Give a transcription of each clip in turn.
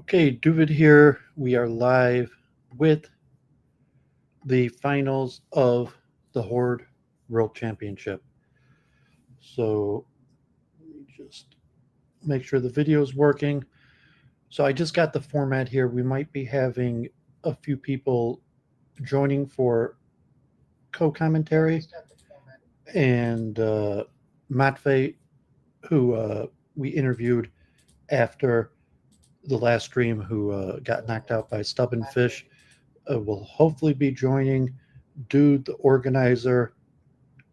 Okay, David here. We are live with the finals of the Horde World Championship. So let me just make sure the video is working. So I just got the format here. We might be having a few people joining for co-commentary, and Matvei, who we interviewed after the last stream, who got knocked out by Stubenfisch, will hopefully be joining. Dude, the organizer,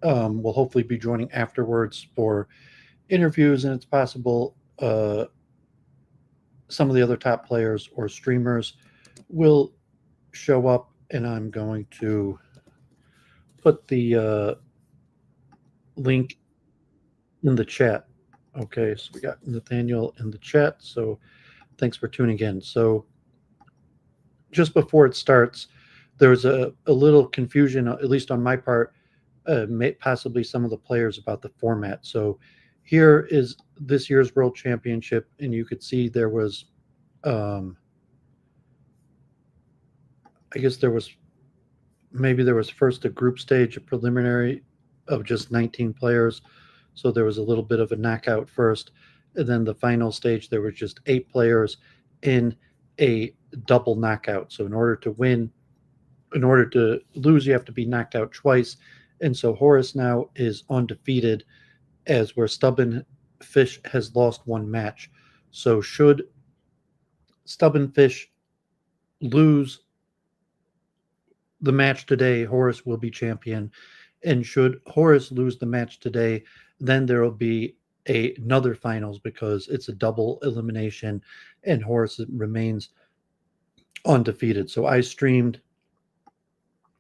will hopefully be joining afterwards for interviews, and it's possible some of the other top players or streamers will show up, and I'm going to put the link in the chat. Okay, so we got Nathaniel in the chat, so thanks for tuning in. So just before it starts, there was a little confusion, at least on my part, possibly some of the players, about the format. So here is this year's World Championship, and you could see there was, I guess there was first a group stage, a preliminary of just 19 players. So there was a little bit of a knockout first, and then the final stage there was just 8 players in a double knockout. So in order to lose, you have to be knocked out twice. And so Horus now is undefeated, as where Stubenfisch has lost one match. So should Stubenfisch lose the match today, Horus will be champion. And should Horus lose the match today, then there will be another finals, because it's a double elimination and Horus remains undefeated. So I streamed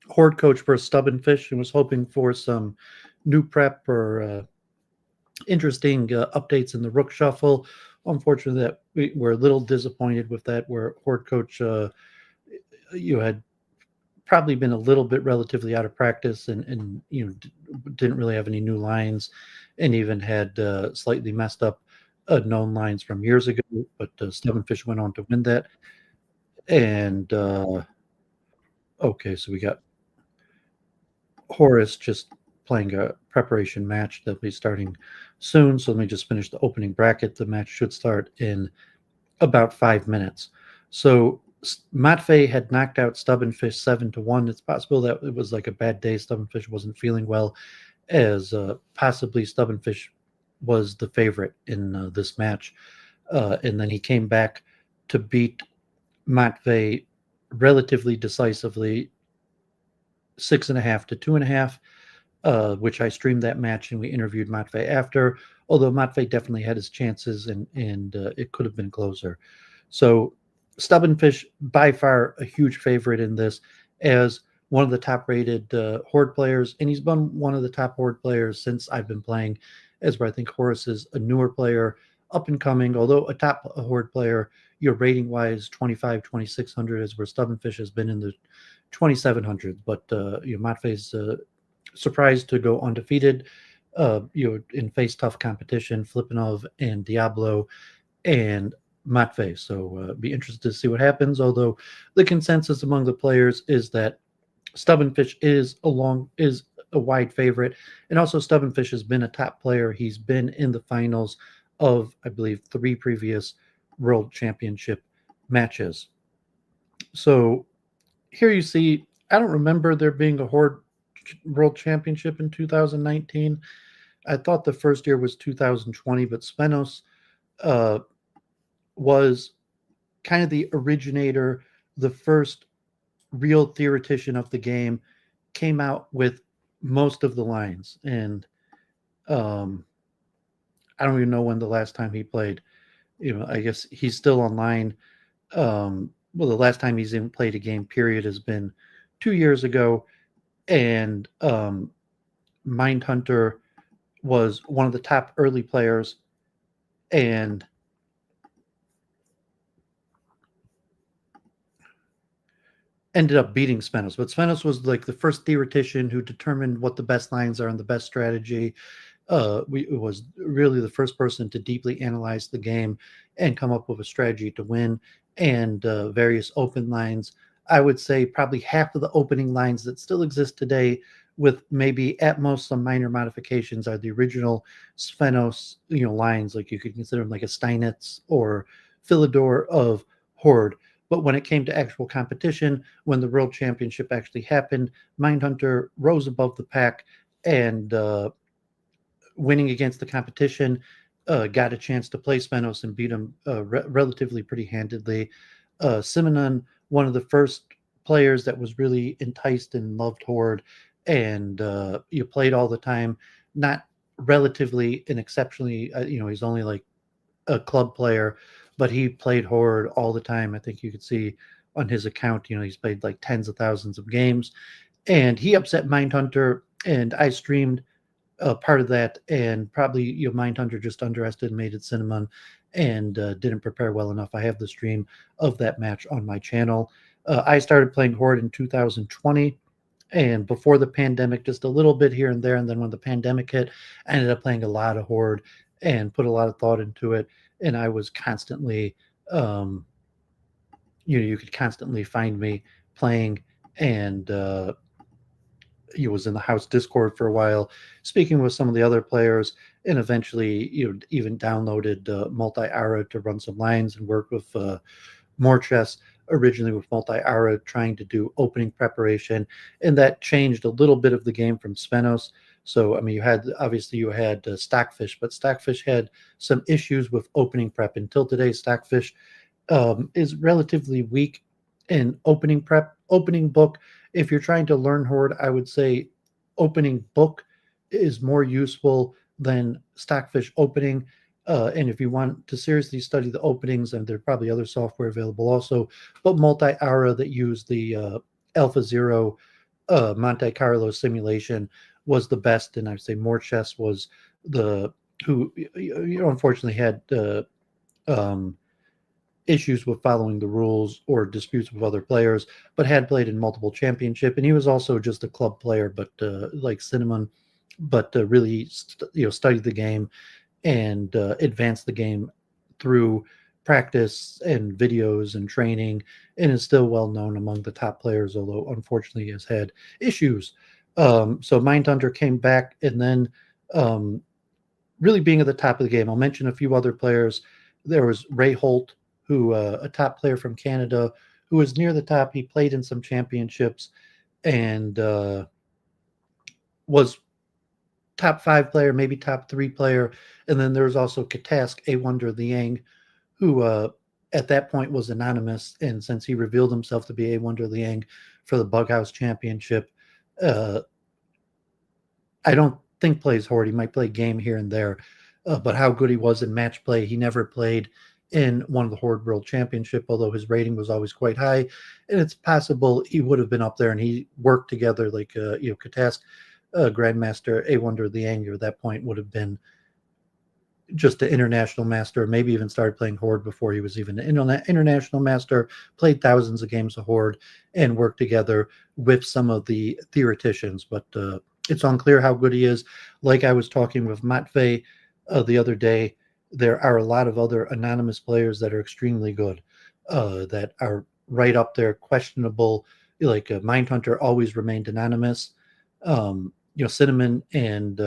Horde Coach versus Stubenfisch and was hoping for some new prep or interesting updates in the Rook Shuffle. Unfortunately, that we were a little disappointed with that, where Horde Coach you had probably been a little bit relatively out of practice, and didn't really have any new lines, and even had slightly messed up known lines from years ago. But Stubenfisch went on to win that. And okay, so we got Horus just playing a preparation match that'll be starting soon. So let me just finish the opening bracket. The match should start in about 5 minutes. So Matvei had knocked out Stubenfisch 7-1. It's possible that it was like a bad day. Stubenfisch wasn't feeling well, as possibly Stubenfisch was the favorite in this match. And then he came back to beat Matvei relatively decisively, 6.5 to 2.5, which I streamed that match, and we interviewed Matvei after, although Matvei definitely had his chances, and it could have been closer. So Stubenfisch, by far a huge favorite in this, as one of the top-rated Horde players, and he's been one of the top Horde players since I've been playing, as where I think Horus is a newer player, up and coming, although a top Horde player, your rating-wise, 25, 2600, as where Stubenfisch has been in the 2700s. But Matvei's surprised to go undefeated, and face tough competition, Flipanov and Diablo and Matvei. So be interested to see what happens, although the consensus among the players is that Stubenfisch is a wide favorite, and also Stubenfisch has been a top player. He's been in the finals of, I believe, 3 previous World Championship matches. So here you see, I don't remember there being a Horde World Championship in 2019. I thought the first year was 2020, but Spenos was kind of the originator, the first real theoretician of the game, came out with most of the lines. And I don't even know when the last time he played. I guess he's still online. Well, the last time he's even played a game, period, has been 2 years ago. And Mindhunter was one of the top early players, and ended up beating Spenos. But Spenos was like the first theoretician who determined what the best lines are and the best strategy. was really the first person to deeply analyze the game and come up with a strategy to win, and various open lines. I would say probably half of the opening lines that still exist today, with maybe at most some minor modifications, are the original Svenos, lines. Like you could consider them like a Steinitz or Philidor of Horde. But when it came to actual competition, when the World Championship actually happened, Mindhunter rose above the pack, and winning against the competition, got a chance to play Spenos and beat him relatively pretty handedly. Simonon, one of the first players that was really enticed and loved Horde, and you played all the time. Not relatively and exceptionally, he's only like a club player, but he played Horde all the time. I think you could see on his account, he's played like tens of thousands of games, and he upset Mindhunter, and I streamed part of that, and probably Mindhunter just underestimated Cinnamon and didn't prepare well enough. I have the stream of that match on my channel. I started playing Horde in 2020, and before the pandemic, just a little bit here and there. And then when the pandemic hit, I ended up playing a lot of Horde and put a lot of thought into it. And I was constantly, um, you could constantly find me playing, and he was in the house Discord for a while, speaking with some of the other players, and eventually, even downloaded multi-ara to run some lines and work with more chess. Originally with multi-ara, trying to do opening preparation, and that changed a little bit of the game from Spenos. So, I mean, you had Stockfish, but Stockfish had some issues with opening prep. Until today, Stockfish is relatively weak in opening prep. Opening book, if you're trying to learn Horde, I would say opening book is more useful than Stockfish opening. And if you want to seriously study the openings, and there are probably other software available also, but multi-ara that use the Alpha Zero Monte Carlo simulation was the best. And I'd say More Chess was the who unfortunately had um, issues with following the rules or disputes with other players, but had played in multiple championship. And he was also just a club player, but like Cinnamon, but really studied the game and advanced the game through practice and videos and training, and is still well known among the top players, although unfortunately has had issues. So Mindhunter came back, and then really being at the top of the game. I'll mention a few other players. There was Ray Holt, who a top player from Canada, who was near the top. He played in some championships and was top 5 player, maybe top 3 player. And then there was also Katask, A Wonder Liang, who at that point was anonymous. And since he revealed himself to be A Wonder Liang for the Bughouse Championship, I don't think plays Horde. He might play game here and there. But how good he was in match play, he never played in one of the Horde World Championship, although his rating was always quite high. And it's possible he would have been up there, and he worked together like, Katask, Grandmaster A Wonder Liang at that point would have been just an international master, maybe even started playing Horde before he was even an international master, played thousands of games of Horde, and worked together with some of the theoreticians. But it's unclear how good he is. Like I was talking with Matvei the other day, there are a lot of other anonymous players that are extremely good, that are right up there, questionable. Like Mindhunter always remained anonymous. Cinnamon and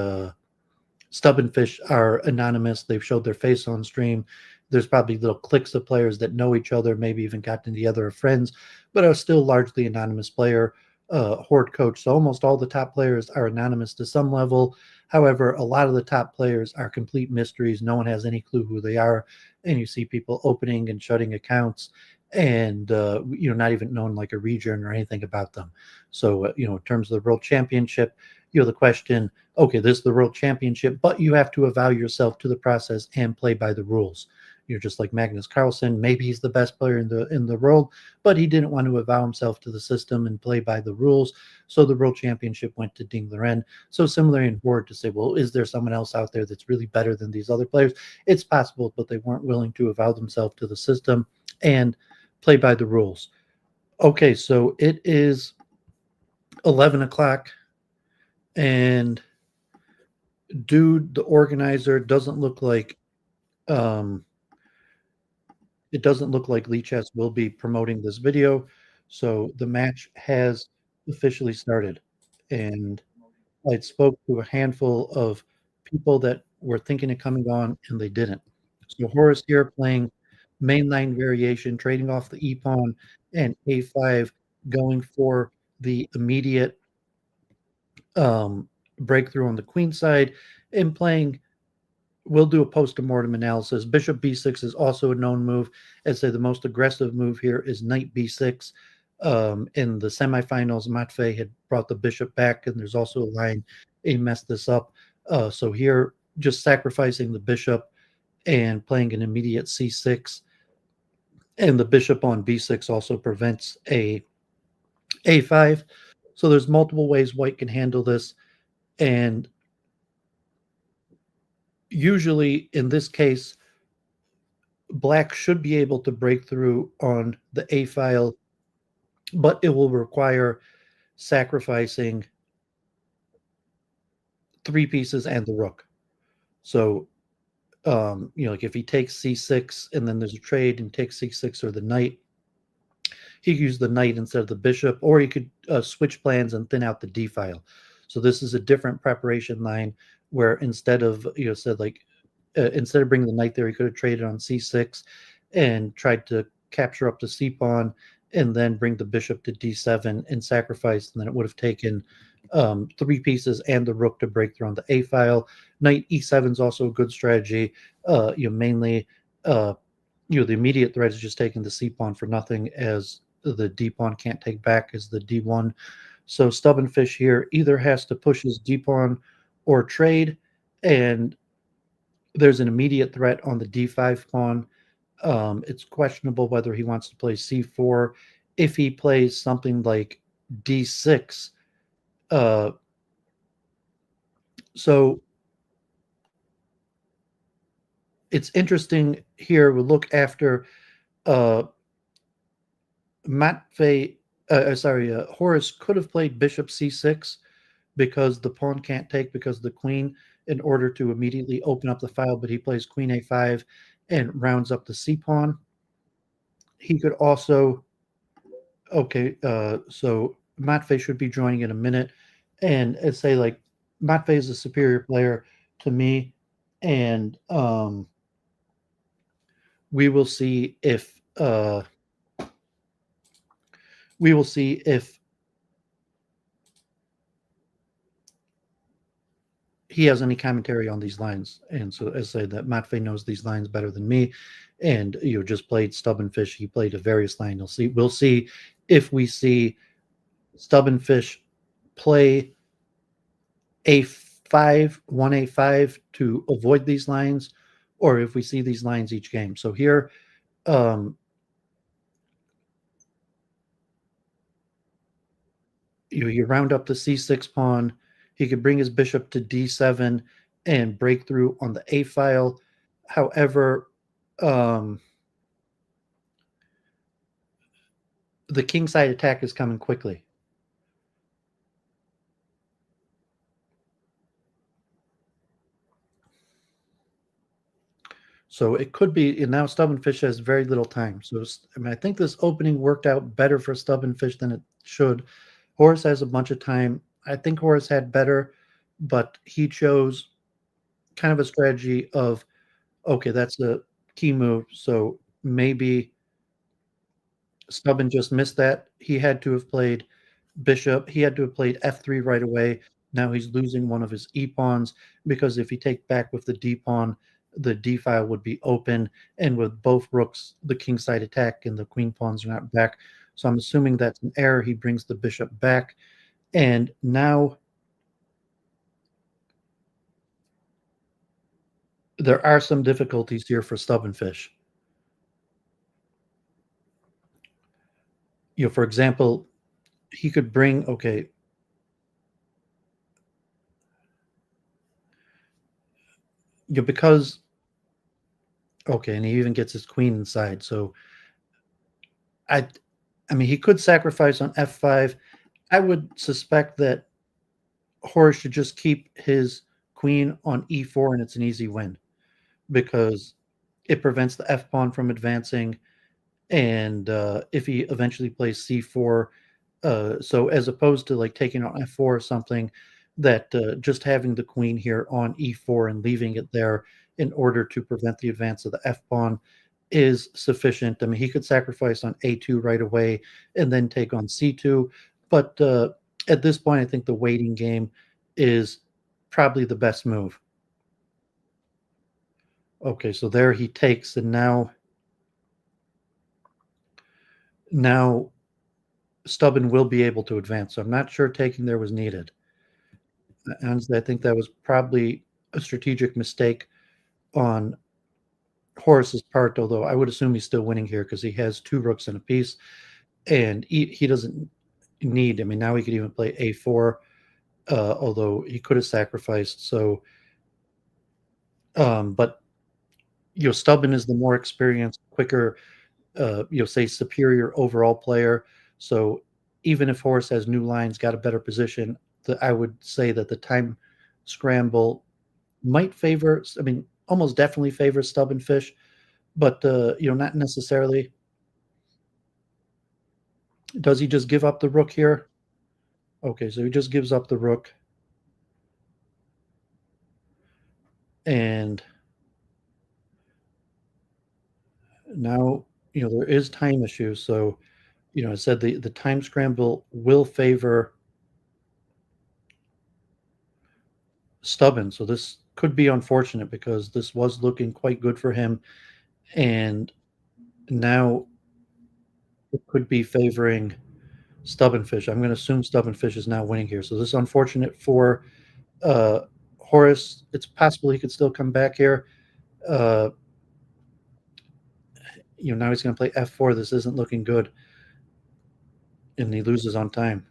Stubenfisch are anonymous. They've showed their face on stream. There's probably little cliques of players that know each other, maybe even gotten together as friends, but are still largely anonymous player. Horde coach. So almost all the top players are anonymous to some level. However, a lot of the top players are complete mysteries. No one has any clue who they are. And you see people opening and shutting accounts, and not even knowing like a region or anything about them. So in terms of the World Championship, the question, okay, this is the World Championship, but you have to avow yourself to the process and play by the rules. You're just like Magnus Carlsen. Maybe he's the best player in the world, but he didn't want to avow himself to the system and play by the rules. So the World Championship went to Ding Liren. So similar in Horde, to say, well, is there someone else out there that's really better than these other players? It's possible, but they weren't willing to avow themselves to the system and play by the rules. Okay, so it is 11 o'clock, and Dude, the organizer, doesn't look like um, it doesn't look like Lee Chess will be promoting this video. So the match has officially started. And I spoke to a handful of people that were thinking of coming on, and they didn't. So Horus here playing mainline variation, trading off the E pawn and A5, going for the immediate breakthrough on the queen side, and playing. We'll do a post-mortem analysis. Bishop b6 is also a known move. I'd say the most aggressive move here is knight b6. In the semifinals, Matvei had brought the bishop back, and there's also a line, he messed this up. So here, just sacrificing the bishop and playing an immediate c6, and the bishop on b6 also prevents a5. So there's multiple ways white can handle this, and usually in this case, black should be able to break through on the A file, but it will require sacrificing three pieces and the rook. So, like if he takes c6 and then there's a trade and takes c6 or the knight, he could use the knight instead of the bishop, or he could switch plans and thin out the d file. So this is a different preparation line where instead of said like instead of bringing the knight there, he could have traded on c6 and tried to capture up the c pawn and then bring the bishop to d7 and sacrifice, and then it would have taken three pieces and the rook to break through on the a file. Knight e7 is also a good strategy. Mainly, the immediate threat is just taking the c pawn for nothing, as the d pawn can't take back as the d1. So Stubenfisch here either has to push his d pawn or trade, and there's an immediate threat on the d5 pawn. It's questionable whether he wants to play c4. If he plays something like d6, so it's interesting here. We'll look after uh, Matvei. Horus could have played bishop c6 because the pawn can't take because the queen, in order to immediately open up the file, but he plays queen a5 and rounds up the c pawn. He could also, so Matvei should be joining in a minute, and say like Matvei is a superior player to me, and we will see if we will see if he has any commentary on these lines. And so as I say that Matvei knows these lines better than me, and just played Stubenfisch. He played a various line. We'll see if we see Stubenfisch play a5, 1a5 to avoid these lines, or if we see these lines each game. So here, you round up the c6 pawn. He could bring his bishop to d7 and break through on the a file. However, the kingside attack is coming quickly. So it could be, and now Stubenfisch has very little time. So I think this opening worked out better for Stubenfisch than it should. Horus has a bunch of time. I think Horus had better, but he chose kind of a strategy of, okay, that's the key move. So maybe Stubben just missed that. He had to have played bishop. He had to have played f3 right away. Now he's losing one of his e pawns, because if he take back with the d pawn, the d file would be open, and with both rooks, the kingside attack and the queen pawns are not back. So I'm assuming that's an error. He brings the bishop back, and now there are some difficulties here for Stubenfisch. For example, he could bring, okay, because, okay, and he even gets his queen inside. So I mean, he could sacrifice on f5. I would suspect that Horus should just keep his queen on e4, and it's an easy win because it prevents the f pawn from advancing. And if he eventually plays c4, so as opposed to like taking on f4 or something, that just having the queen here on e4 and leaving it there in order to prevent the advance of the f pawn is sufficient. I mean, he could sacrifice on a2 right away and then take on c2, but at this point, I think the waiting game is probably the best move. Okay, so there he takes, and now Stubben will be able to advance. So I'm not sure taking there was needed. Honestly, I think that was probably a strategic mistake on Horus's part, although I would assume he's still winning here because he has two rooks and a piece, and he doesn't need. I mean, now he could even play a4, although he could have sacrificed. So, but Stubben is the more experienced, quicker, say superior overall player. So even if Horus has new lines, got a better position, I would say that the time scramble might favor. I mean, almost definitely favors Stubenfisch, but not necessarily. Does he just give up the rook here? Okay, so he just gives up the rook, and now there is time issues. So I said the time scramble will favor Stubben. So this could be unfortunate because this was looking quite good for him, and now it could be favoring Stubenfisch. I'm going to assume Stubenfisch is now winning here. So this is unfortunate for uh, Horus. It's possible he could still come back here. Uh, now he's going to play f4. This isn't looking good, and he loses on time,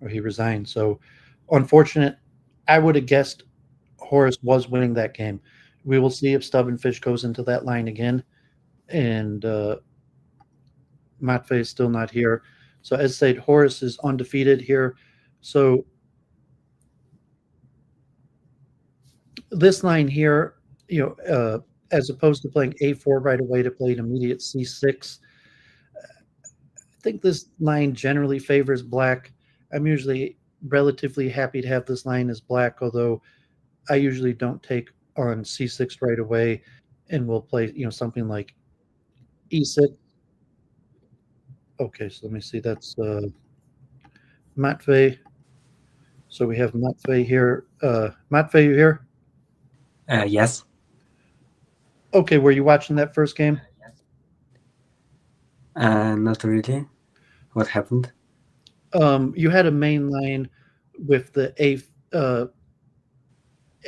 or he resigns. So unfortunate. I would have guessed Horus was winning that game. We will see if Stubenfisch goes into that line again, and Matvei is still not here. So as said, Horus is undefeated here. So this line here, as opposed to playing a4 right away to play an immediate c6, I think this line generally favors black. I'm usually relatively happy to have this line as black, although I usually don't take on c6 right away, and we'll play something like e6. Okay, so let me see. That's Matvei. So we have Matvei here. Matvei, you here? Yes. Okay, were you watching that first game? Not really. What happened? You had a main line with the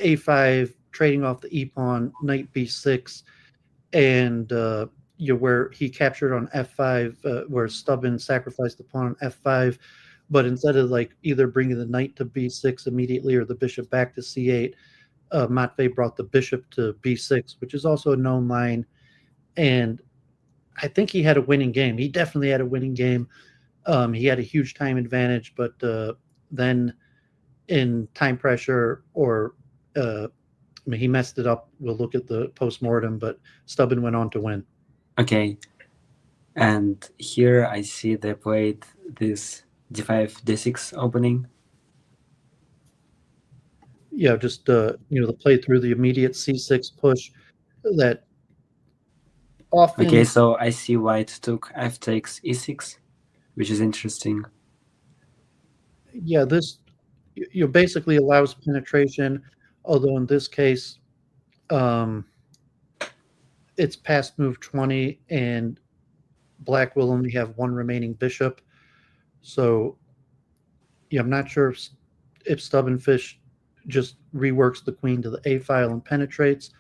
a5 trading off the e pawn, knight b6, and where he captured on f5, where Stubben sacrificed the pawn on f5, but instead of like either bringing the knight to b6 immediately or the bishop back to c8, Matvei brought the bishop to b6, which is also a known line, and I think he had a winning game. He definitely had a winning game. He had a huge time advantage, but then in time pressure or he messed it up. We'll look at the post-mortem, but Stubben went on to win. Okay. And here I see they played this d5, d6 opening. Yeah, just the play through the immediate c6 push that often. Okay, so I see white took f takes e6, which is interesting. Yeah, this basically allows penetration, although in this case, it's past move 20, and black will only have one remaining bishop. So, I'm not sure if Stubenfisch just reworks the queen to the a file and penetrates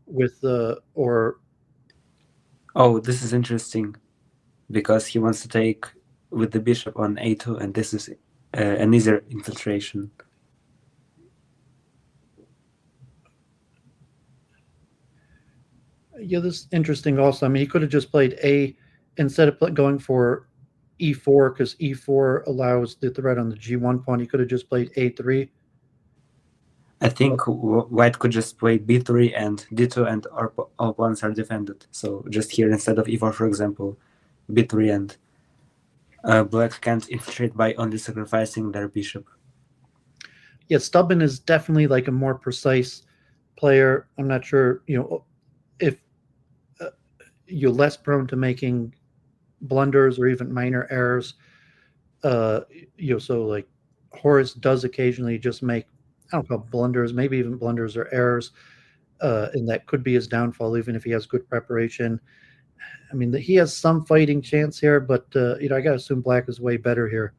with or. Oh, this is interesting because he wants to take with the bishop on a2, and this is an easier infiltration. Yeah, this is interesting also. I mean, he could have just played instead of going for e4, because e4 allows the threat on the g1 pawn. He could have just played a3. I think white could just play b3 and d2 and all pawns are defended. So just here instead of e4, for example, b3 and black can't infiltrate by only sacrificing their bishop. Yeah, Stubben is definitely like a more precise player. I'm not sure, if you're less prone to making blunders or even minor errors. So like Horus does occasionally just make, I don't know, blunders, maybe even blunders or errors, and that could be his downfall, even if he has good preparation. I mean, he has some fighting chance here, but I gotta assume black is way better here.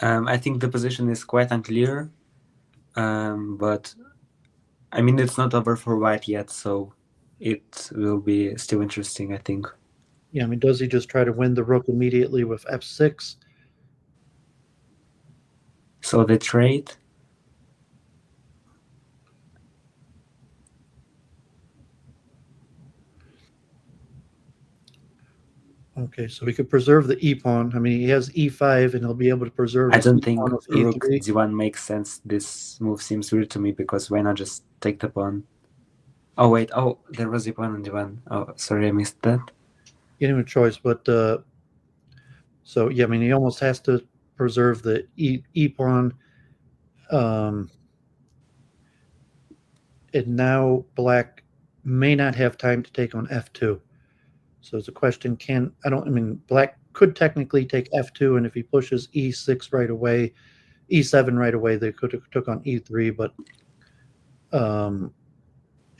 I think the position is quite unclear, but I mean it's not over for white yet, so it will be still interesting, I think. Yeah, I mean, does he just try to win the rook immediately with f6? So they trade. Okay, so he could preserve the e pawn. I mean, he has e5, and he'll be able to preserve I his don't e think pawn with rook e3. d1 makes sense. This move seems weird to me because why not just take the pawn? Oh wait, oh there was a pawn on d1. Oh sorry, I missed that. He didn't have a choice, but so yeah, I mean, he almost has to preserve the e pawn. And now black may not have time to take on f2. So it's a question: I mean, black could technically take f2, and if he pushes e6 right away, e7 right away, they could have took on e3. But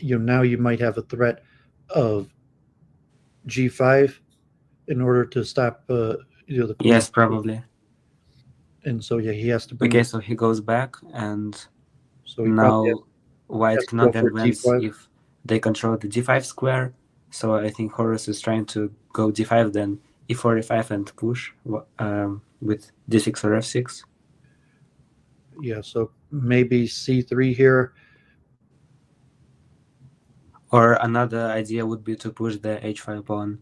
now you might have a threat of g5 in order to stop the queen. Yes, probably. And so yeah, he has to bring. Okay, so he goes back, and So he probably now white has to go cannot for advance d5. if they control the d5 square. So I think Horus is trying to go d5, then e4, e5, and push with d6 or f6. Yeah, so maybe c3 here. Or another idea would be to push the h5 pawn.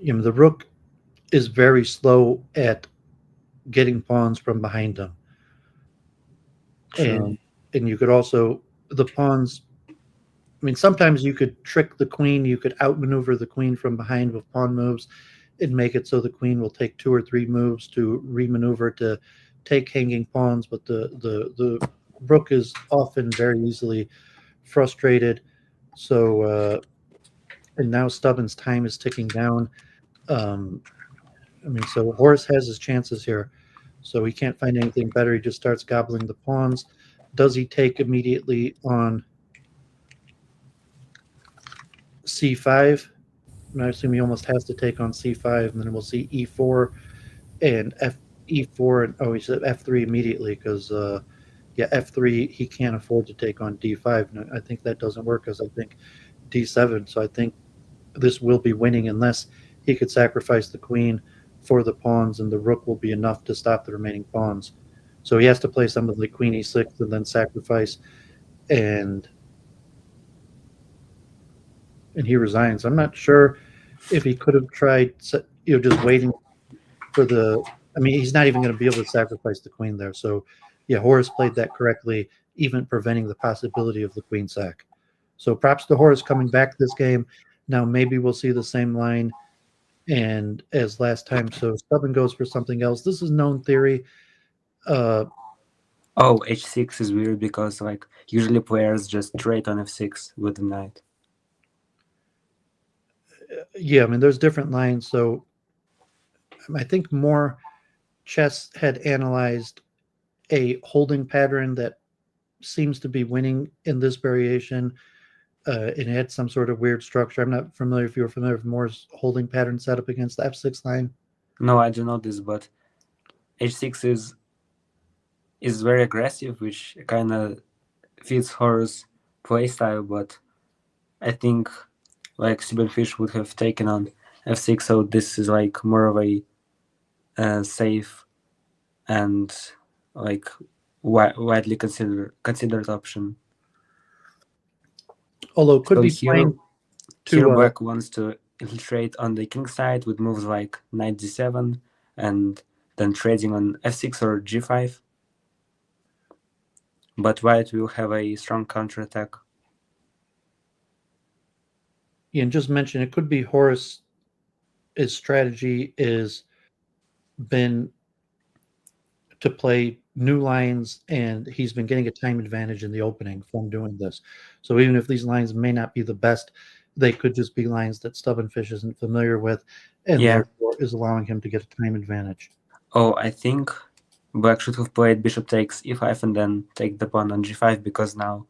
The rook is very slow at getting pawns from behind him. True. And you could also, the pawns, I mean, sometimes you could trick the queen, you could outmaneuver the queen from behind with pawn moves and make it so the queen will take 2 or 3 moves to remaneuver to take hanging pawns, but the rook is often very easily frustrated. So and now Stubben's time is ticking down. I mean, so Horus has his chances here. So he can't find anything better. He just starts gobbling the pawns. Does he take immediately on c5? And I assume he almost has to take on c5, and then we'll see e4 and e4, and he said f3 immediately because yeah, f3 he can't afford to take on d5. And I think that doesn't work because I think d7. So I think this will be winning unless he could sacrifice the queen for the pawns, and the rook will be enough to stop the remaining pawns. So he has to play something like queen e6 and then sacrifice, and he resigns. I'm not sure if he could have tried, just waiting for the. I mean, he's not even going to be able to sacrifice the queen there. So, yeah, Horus played that correctly, even preventing the possibility of the queen sack. So, props to Horus coming back this game. Now, maybe we'll see the same line and as last time. So, Stubben goes for something else. This is known theory. Oh, h6 is weird because like usually players just trade on f6 with the knight. Yeah, I mean, there's different lines. So, I think more chess had analyzed a holding pattern that seems to be winning in this variation. It had some sort of weird structure. I'm not familiar if you're familiar with Moore's holding pattern setup against the f6 line. No, I do know this, but h6 is very aggressive, which kind of fits Horus' playstyle, but I think like Stubenfisch would have taken on f6, so this is like more of a safe and like widely considered option. Although could So be here playing to Black wants to infiltrate on the king side with moves like knight d7 and then trading on f6 or g5. But white will have a strong counterattack. and just mention it could be Horus. His strategy is been to play new lines, and he's been getting a time advantage in the opening from doing this. So even if these lines may not be the best, they could just be lines that Stubenfisch isn't familiar with, and Yeah. therefore is allowing him to get a time advantage. Oh, I think Black should have played bishop takes e5 and then take the pawn on g5, because now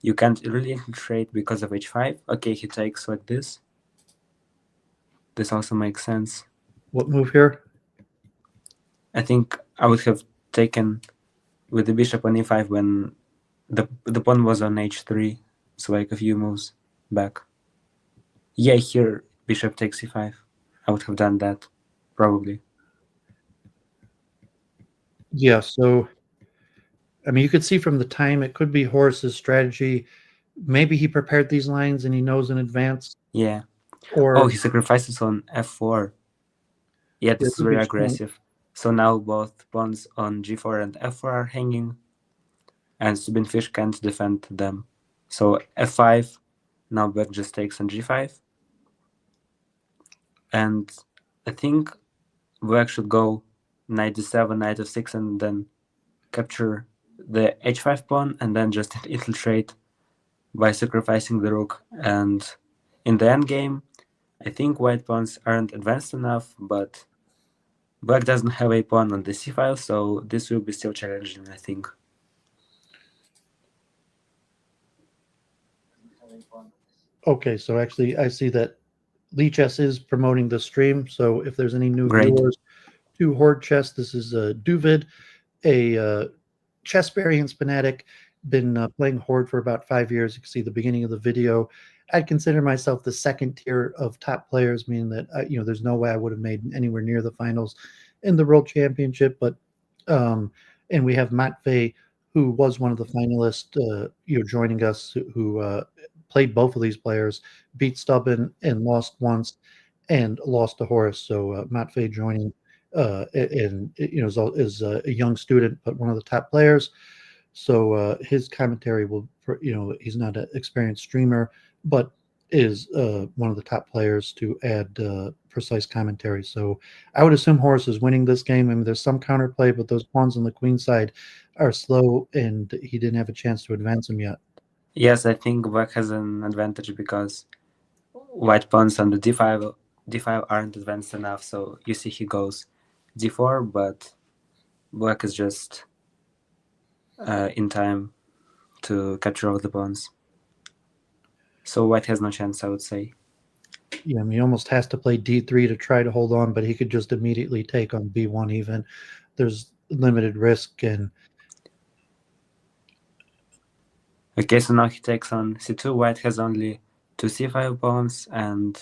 you can't really infiltrate because of h5. Okay, he takes like this. This also makes sense. What move here? I think I would have taken with the bishop on e5 when the pawn was on h3, so like a few moves back. Yeah, here bishop takes e5. I would have done that, probably. Yeah, so I mean, you could see from the time it could be Horus's strategy. Maybe he prepared these lines and he knows in advance. Yeah. Or Oh, he sacrifices on f4. Yeah, this is very aggressive. So now both pawns on g4 and f4 are hanging, and Stubenfisch can't defend them. So f5, now Black just takes on g5. And I think Black should go knight d7, knight f6, and then capture the h5 pawn, and then just infiltrate by sacrificing the rook. And in the endgame, I think white pawns aren't advanced enough, but Black doesn't have a pawn on the c file, so this will be still challenging, I think. okay, so actually I see that Lee Chess is promoting the stream. So if there's any new Great. viewers to Horde Chess, this is Duvid, a chess variants fanatic, been playing Horde for about 5 years. You can see the beginning of the video. I'd consider myself the second tier of top players, meaning that there's no way I would have made anywhere near the finals in the World Championship. But and we have Matvei, who was one of the finalists, joining us, who played both of these players, beat Stubben and lost once, and lost to Horus. So Matvei joining, and is a young student, but one of the top players. So his commentary will, he's not an experienced streamer, but is one of the top players to add precise commentary. So I would assume Horus is winning this game. I mean, there's some counterplay, but those pawns on the queen side are slow, and he didn't have a chance to advance them yet. Yes, I think Black has an advantage because white pawns on the d5 aren't advanced enough. So you see he goes d4, but Black is just in time to capture all the pawns. So white has no chance, I would say. Yeah, I mean, he almost has to play d3 to try to hold on, but he could just immediately take on b1 even. There's limited risk. And okay, so now he takes on c2. White has only 2 c5 pawns, and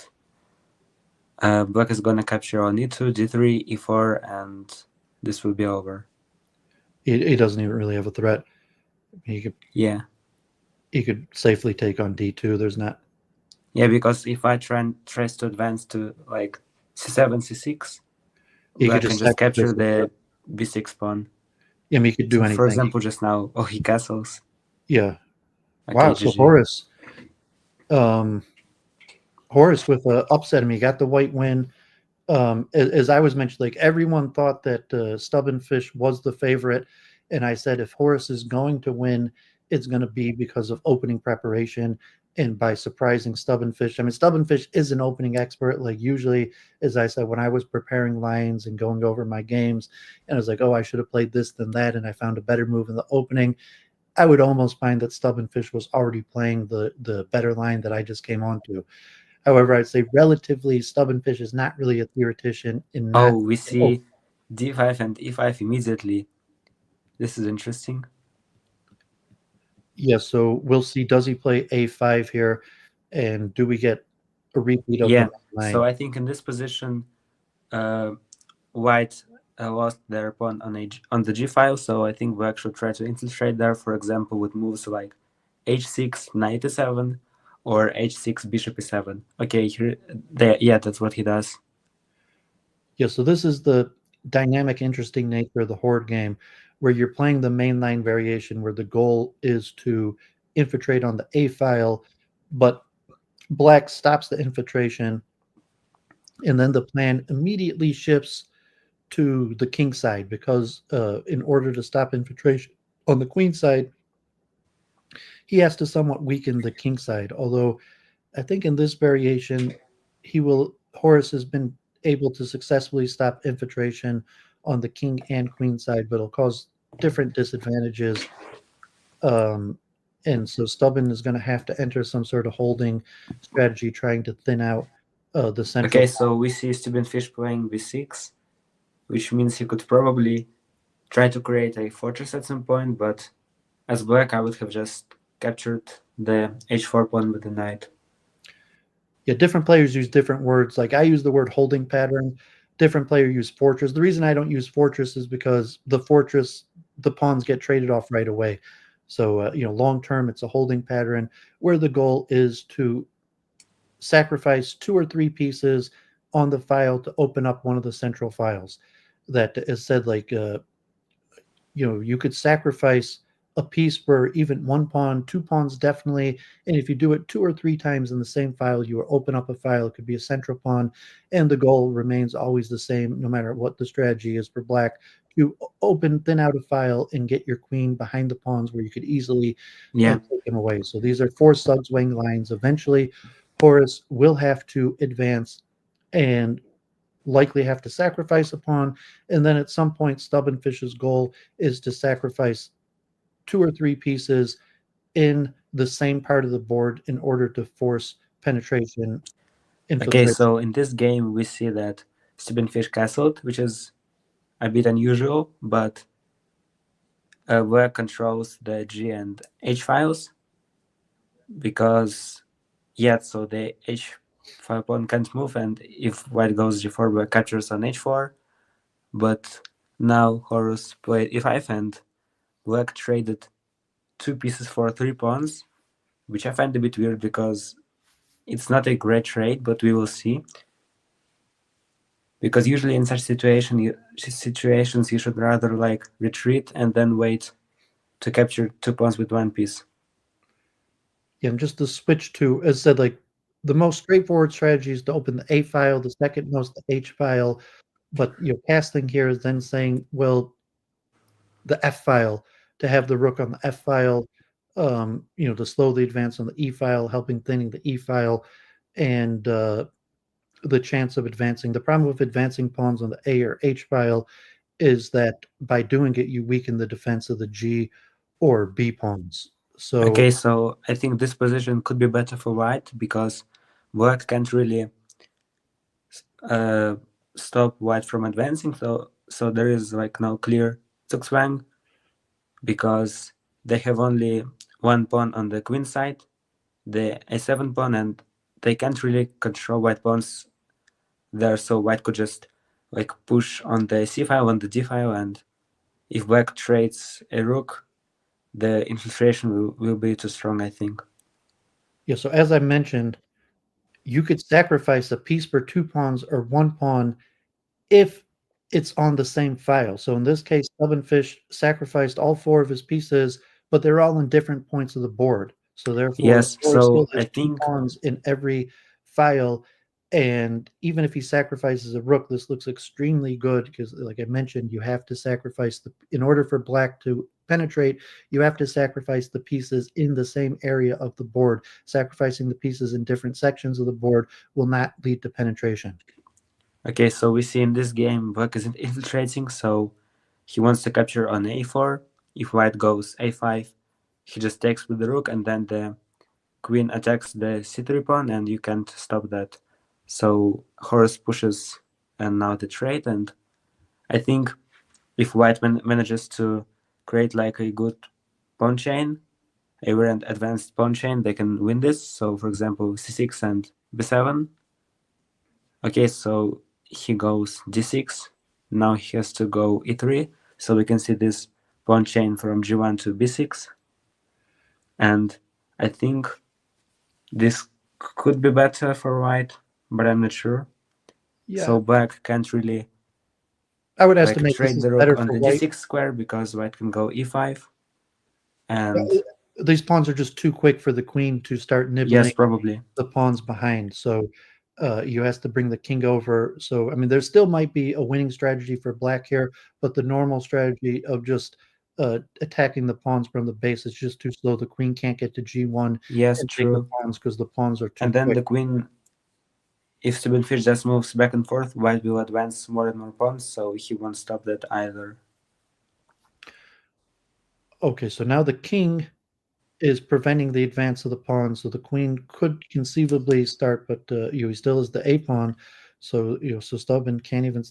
Black is gonna capture on e2, d3, e4, and this will be over. he doesn't even really have a threat. He could safely take on d2. There's not. Yeah, because if I tries to advance to like c7, c6, Black can just capture the b6 pawn. Yeah, I mean, he could do anything. For example, just now, he castles. Yeah. Okay, wow. GG. So Horus with upset him. He got the white win. As I was mentioning, like everyone thought that Stubenfisch was the favorite, and I said if Horus is going to win, it's going to be because of opening preparation and by surprising Stubenfisch. I mean, Stubenfisch is an opening expert. Like usually, as I said, when I was preparing lines and going over my games, and I was like, oh, I should have played this than that, and I found a better move in the opening, I would almost find that Stubenfisch was already playing the better line that I just came on to. However, I'd say relatively Stubenfisch is not really a theoretician. We see d5 and e5 immediately. This is interesting. Yeah, so we'll see. Does he play a5 here, and do we get a repeat of the line? So I think in this position, White lost their pawn on the g file. So I think Black should try to infiltrate there. For example, with moves like h6, knight e7, or h6 bishop e7. Okay, yeah, that's what he does. Yeah, so this is the dynamic, interesting nature of the Horde game, where you're playing the mainline variation, where the goal is to infiltrate on the A file, but black stops the infiltration, and then the plan immediately shifts to the king side, because in order to stop infiltration on the queen side, he has to somewhat weaken the king side. Although I think in this variation, Horus has been able to successfully stop infiltration on the king and queen side, but it'll cause different disadvantages. And so Stubborn is going to have to enter some sort of holding strategy, trying to thin out the central. Okay, so we see Stubenfisch playing b6, which means he could probably try to create a fortress at some point, but as black, I would have just captured the h4 pawn with the knight. Yeah, different players use different words. Like I use the word holding pattern. Different player use fortress. The reason I don't use fortress is because the fortress, the pawns get traded off right away. So long term, it's a holding pattern where the goal is to sacrifice 2 or 3 pieces on the file to open up one of the central files. That is said like you could sacrifice a piece for even 1 pawn, 2 pawns definitely, and if you do it 2 or 3 times in the same file, you will open up a file. It could be a central pawn, and the goal remains always the same no matter what the strategy is for black. You thin out a file and get your queen behind the pawns where you could easily take them away. So these are 4 sub-swing lines. Eventually, Horus will have to advance and likely have to sacrifice a pawn, and then at some point Stubenfisch's goal is to sacrifice 2 or 3 pieces in the same part of the board in order to force penetration. Okay, so in this game we see that Stubenfisch castled, which is a bit unusual, but black controls the G and H files because so the H5 pawn can't move, and if white goes G4, black captures on H4. But now Horus played E5 and black traded 2 pieces for 3 pawns, which I find a bit weird because it's not a great trade, but we will see. Because usually in such situations you should rather like retreat and then wait to capture 2 pawns with 1 piece. Yeah, and just to switch to, as said, like the most straightforward strategy is to open the A file, the second most the H file, but casting here is then saying, well, the F file, to have the rook on the F file, to slowly advance on the E file, helping thinning the E file, and the chance of advancing. The problem with advancing pawns on the A or H file is that by doing it, you weaken the defense of the G or B pawns. Okay, so I think this position could be better for white because black can't really stop white from advancing. So there is like no clear Zugzwang because they have only 1 pawn on the queen side, the a7 pawn, and they can't really control white pawns there. So white could just like push on the c file, on the d file, and if black trades a rook, the infiltration will be too strong, I think. Yeah, so as I mentioned, you could sacrifice a piece for 2 pawns or 1 pawn if it's on the same file. So in this case, Stubenfisch sacrificed all 4 of his pieces, but they're all in different points of the board. So therefore, yes, so still has I think 2 pawns in every file. And even if he sacrifices a rook, this looks extremely good because, like I mentioned, you have to sacrifice in order for black to penetrate, you have to sacrifice the pieces in the same area of the board. Sacrificing the pieces in different sections of the board will not lead to penetration. Okay, so we see in this game black isn't infiltrating, so he wants to capture on a4. If white goes a5, he just takes with the rook, and then the queen attacks the c3 pawn, and you can't stop that. So Horus pushes and now the trade, and I think if white manages to create like a good pawn chain, a very advanced pawn chain, they can win this. So for example, c6 and b7. Okay, so he goes d6. Now he has to go e3. So we can see this pawn chain from g1 to b6. And I think This could be better for white, but I'm not sure. Yeah, So black can't really I would like estimate this trade is the rook better on for the white. d6 square because white can go e5. And These pawns are just too quick for the queen to start nibbling yes, probably. the pawns behind. So you has to bring the king over. So I mean, there still might be a winning strategy for black here, but the normal strategy of just attacking the pawns from the base is just too slow. The queen can't get to g1 Yes, and take the true. pawns because the pawns are too And then quick. the queen, if Stubenfisch just moves back and forth, white will advance more and more pawns, so he won't stop that either. Okay, so now the king is preventing the advance of the pawn, so the queen could conceivably start, but he still is the a pawn, so so Stubben can't even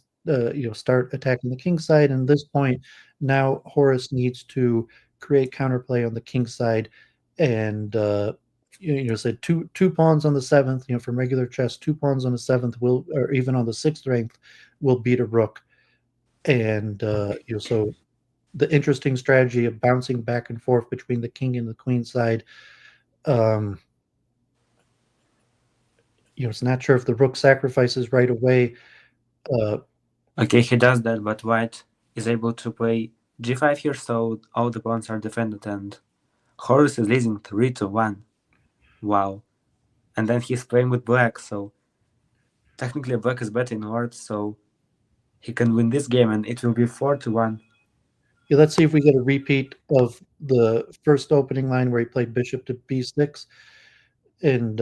start attacking the king side. And at this point, now Horus needs to create counterplay on the king side, and say two pawns on the seventh. From regular chess, two pawns on the seventh will, or even on the sixth rank, will beat a rook, and so the interesting strategy of bouncing back and forth between the king and the queen side. Um, it's not sure if the rook sacrifices right away. Uh, Okay, he does that, but white is able to play g5 here, so all the pawns are defended, and Horus is losing 3-1. Wow. And then he's playing with black, so technically black is better in Horde, so he can win this game, and it will be 4-1. yeah, let's see if we get a repeat of the first opening line where he played bishop to b6, and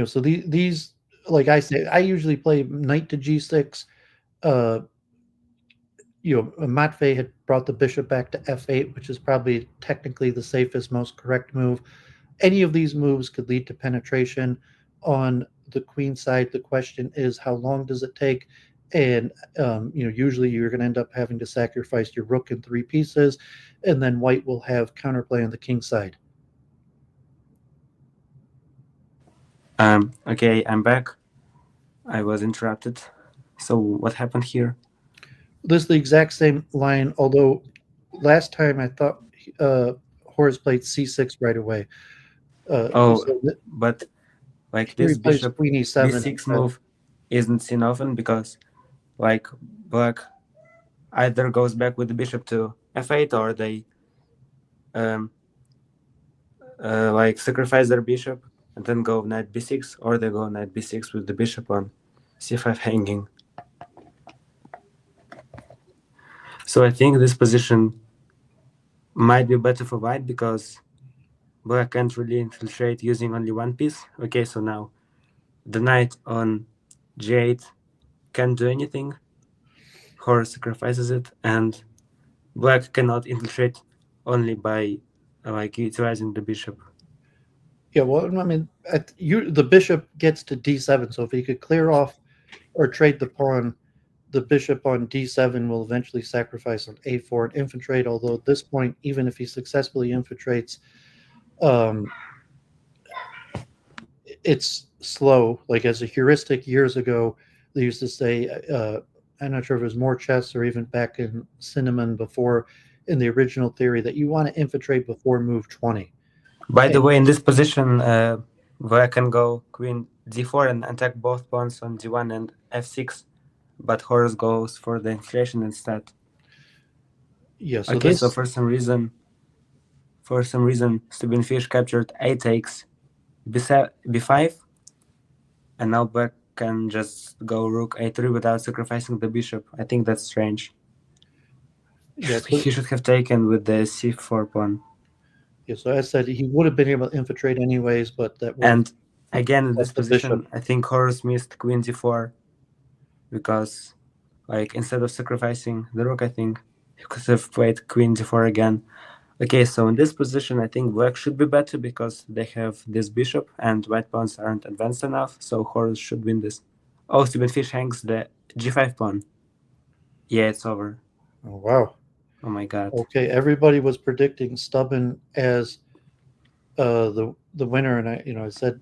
so these, like I say, I usually play knight to g6. Uh, Matvei had brought the bishop back to f8, which is probably technically the safest, most correct move. Any of these moves could lead to penetration on the queen side. The question is, how long does it take? And usually you're going to end up having to sacrifice your rook in three pieces, and then white will have counterplay on the king side. Okay, I'm back. I was interrupted. So what happened here? This is the exact same line, although last time I thought Horus played c6 right away. Oh, So but like here he this plays bishop queen e7 d6 instead. move isn't seen often because like black either goes back with the bishop to f8 or they um, like sacrifice their bishop and then go knight b6, or they go knight b6 with the bishop on c5 hanging. So I think this position might be better for white because black can't really infiltrate using only one piece. Okay, so now the knight on g8 can't do anything. Horus sacrifices it, and black cannot infiltrate only by like utilizing the bishop. Yeah, well, I mean, the bishop gets to d7, so if he could clear off or trade the pawn, the bishop on d7 will eventually sacrifice on a4 and infiltrate. Although at this point, even if he successfully infiltrates, um, it's slow. Like as a heuristic years ago, they used to say, I'm not sure if it was more chess or even back in Cinnamon before, in the original theory, that you want to infiltrate before move 20. By the And way, in this position, black can go queen d4 and attack both pawns on d1 and f6, but Horus goes for the inflation instead. yeah, so Okay, so this, for some reason, Stubenfisch captured a takes b5, and now black can just go rook a3 without sacrificing the bishop. I think that's strange. yeah, so, He should have taken with the c4 pawn. yeah, so as I said, he would have been able to infiltrate anyways, but that would have And again, in this cost the bishop. position, I think Horus missed queen d4 because, like, instead of sacrificing the rook, I think he could have played queen d4 again. Okay, so in this position, I think black should be better because they have this bishop and white pawns aren't advanced enough, so Horus should win this. Oh, Stubenfisch hangs the g5 pawn. Yeah, it's over. Oh, wow. Oh my god. Okay, everybody was predicting Stubben as the winner, and I said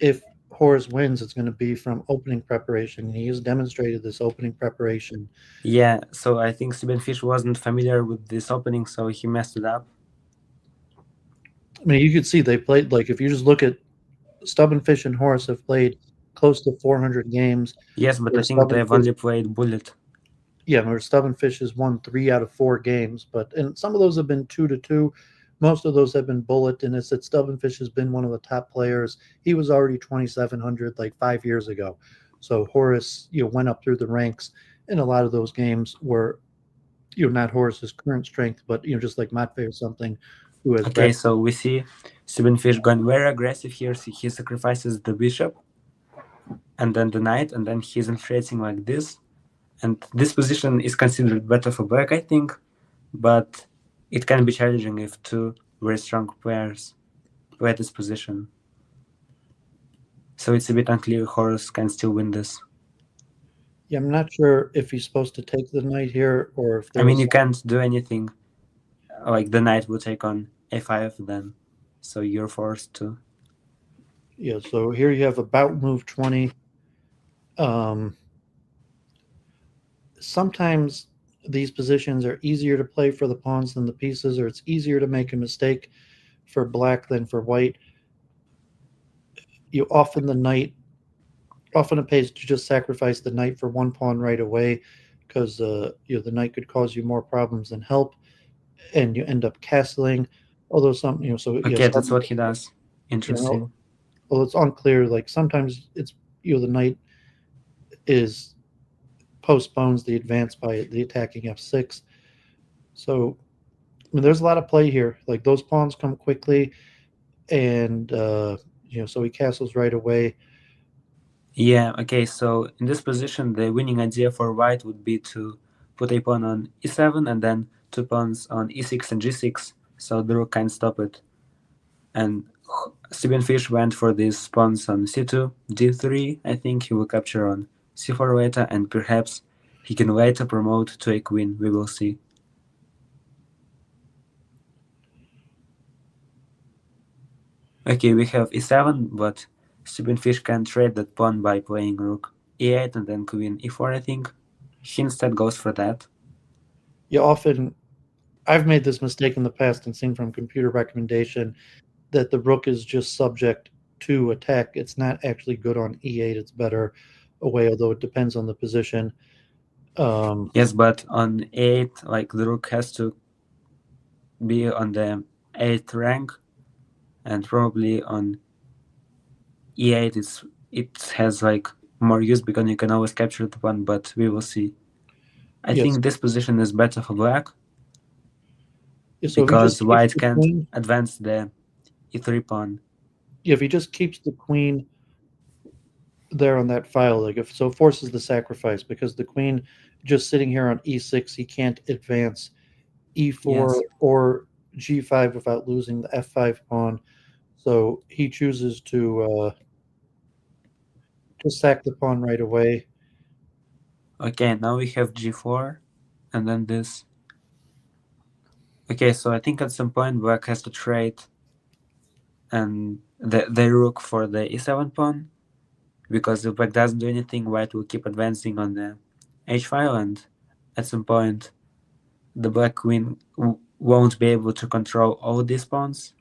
if Horus wins, it's going to be from opening preparation. And he has demonstrated this opening preparation. Yeah, so I think Stubenfisch wasn't familiar with this opening, so he messed it up. I mean, you could see they played, like, if you just look at Stubenfisch and Horus have played close to 400 games. Yes, but Where I think they've Stubenfisch, only played Bullet. yeah, where Stubenfisch has won 3 out of 4 games, but and some of those have been 2-2. Most of those have been bullet, and it's that Stubenfisch has been one of the top players. He was already 2,700 like 5 years ago. So Horus, went up through the ranks, and a lot of those games were, not Horus's current strength, but just like Matvei or something, who has Okay, red. so we see Stubenfisch going very aggressive here. So he sacrifices the bishop and then the knight, and then he's infiltrating like this. And this position is considered better for black, I think, but it can be challenging if two very strong players play this position. So it's a bit unclear Horus can still win this. Yeah, I'm not sure if he's supposed to take the knight here or if I there mean, was. you can't do anything. Like the knight will take on a5 then, so you're forced to. Yeah, so here you have about move 20. Sometimes these positions are easier to play for the pawns than the pieces, or it's easier to make a mistake for black than for white. Often it pays to just sacrifice the knight for one pawn right away, because the knight could cause you more problems than help, and you end up castling. Although so yes, Okay, that's what he does. Interesting. well, it's unclear. Like sometimes it's the knight is postpones the advance by the attacking f6. So I mean, there's a lot of play here. Like those pawns come quickly, and so he castles right away. Yeah, okay, so in this position, the winning idea for white would be to put a pawn on e7 and then 2 pawns on e6 and g6, so the rook can stop it. And Stubenfisch went for these pawns on c2, d3. I think he will capture on c4 later, and perhaps he can later promote to a queen. We will see. Okay, we have e7, but Stubenfisch can trade that pawn by playing rook e8 and then queen e4, I think. He instead goes for that. I've made this mistake in the past and seen from computer recommendation that the rook is just subject to attack. It's not actually good on e8. It's better away, although it depends on the position. Yes, but on 8, like the rook has to be on the 8th rank, and probably on e8 it has like more use because you can always capture the pawn, but we will see. I Yes. think this position is better for black So if he just because keeps white the can't queen, advance the e3 pawn. if he just keeps the queen there on that file, like if so, forces the sacrifice because the queen just sitting here on e6, he can't advance e4 Yes. or g5 without losing the f5 pawn. So he chooses to sack the pawn right away. Okay, now we have g4 and then this. Okay, so I think at some point black has to trade and the rook for the e7 pawn, because if black doesn't do anything, white will keep advancing on the h file, and at some point the black queen won't be able to control all these pawns.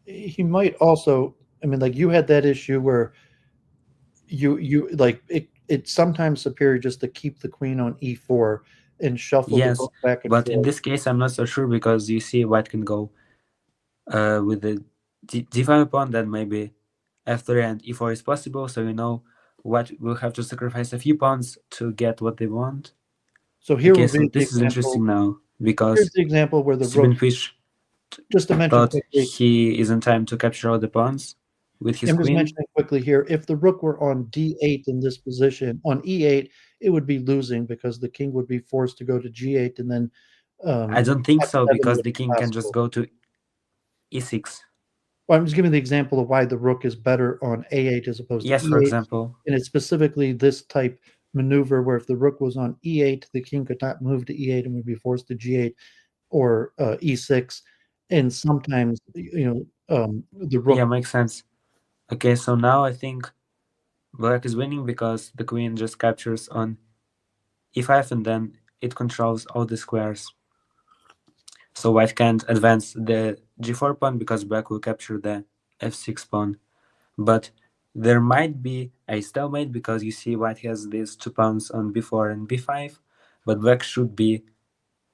He might also, I mean, like you had that issue where you like it's sometimes superior just to keep the queen on e4 and shuffle the Yes, rook back and but in forth. this case I'm not so sure, because you see white can go with the d5 pawn, then maybe f3 and e4 is possible, so white will have to sacrifice a few pawns to get what they want. So here Okay, would so be the this is example. interesting now, Here's because the example where the rook, Stubenfisch just to mention thought quickly, he is in time to capture all the pawns with his I'm just queen. mentioning quickly here, if the rook were on d8 in this position, on e8, it would be losing because the king would be forced to go to g8 and then I don't think so, f7 because would the be king can just possible. go to e6. Well, I'm just giving the example of why the rook is better on a8 as opposed to Yes, for e8, example. and it's specifically this type maneuver where if the rook was on e8, the king could not move to e8 and would be forced to g8 or e6, and sometimes the Yeah, rook. makes sense. Okay, so now I think black is winning because the queen just captures on e5 and then it controls all the squares. So white can't advance the g4 pawn because black will capture the f6 pawn. But there might be a stalemate because you see white has these 2 pawns on b4 and b5, but black should be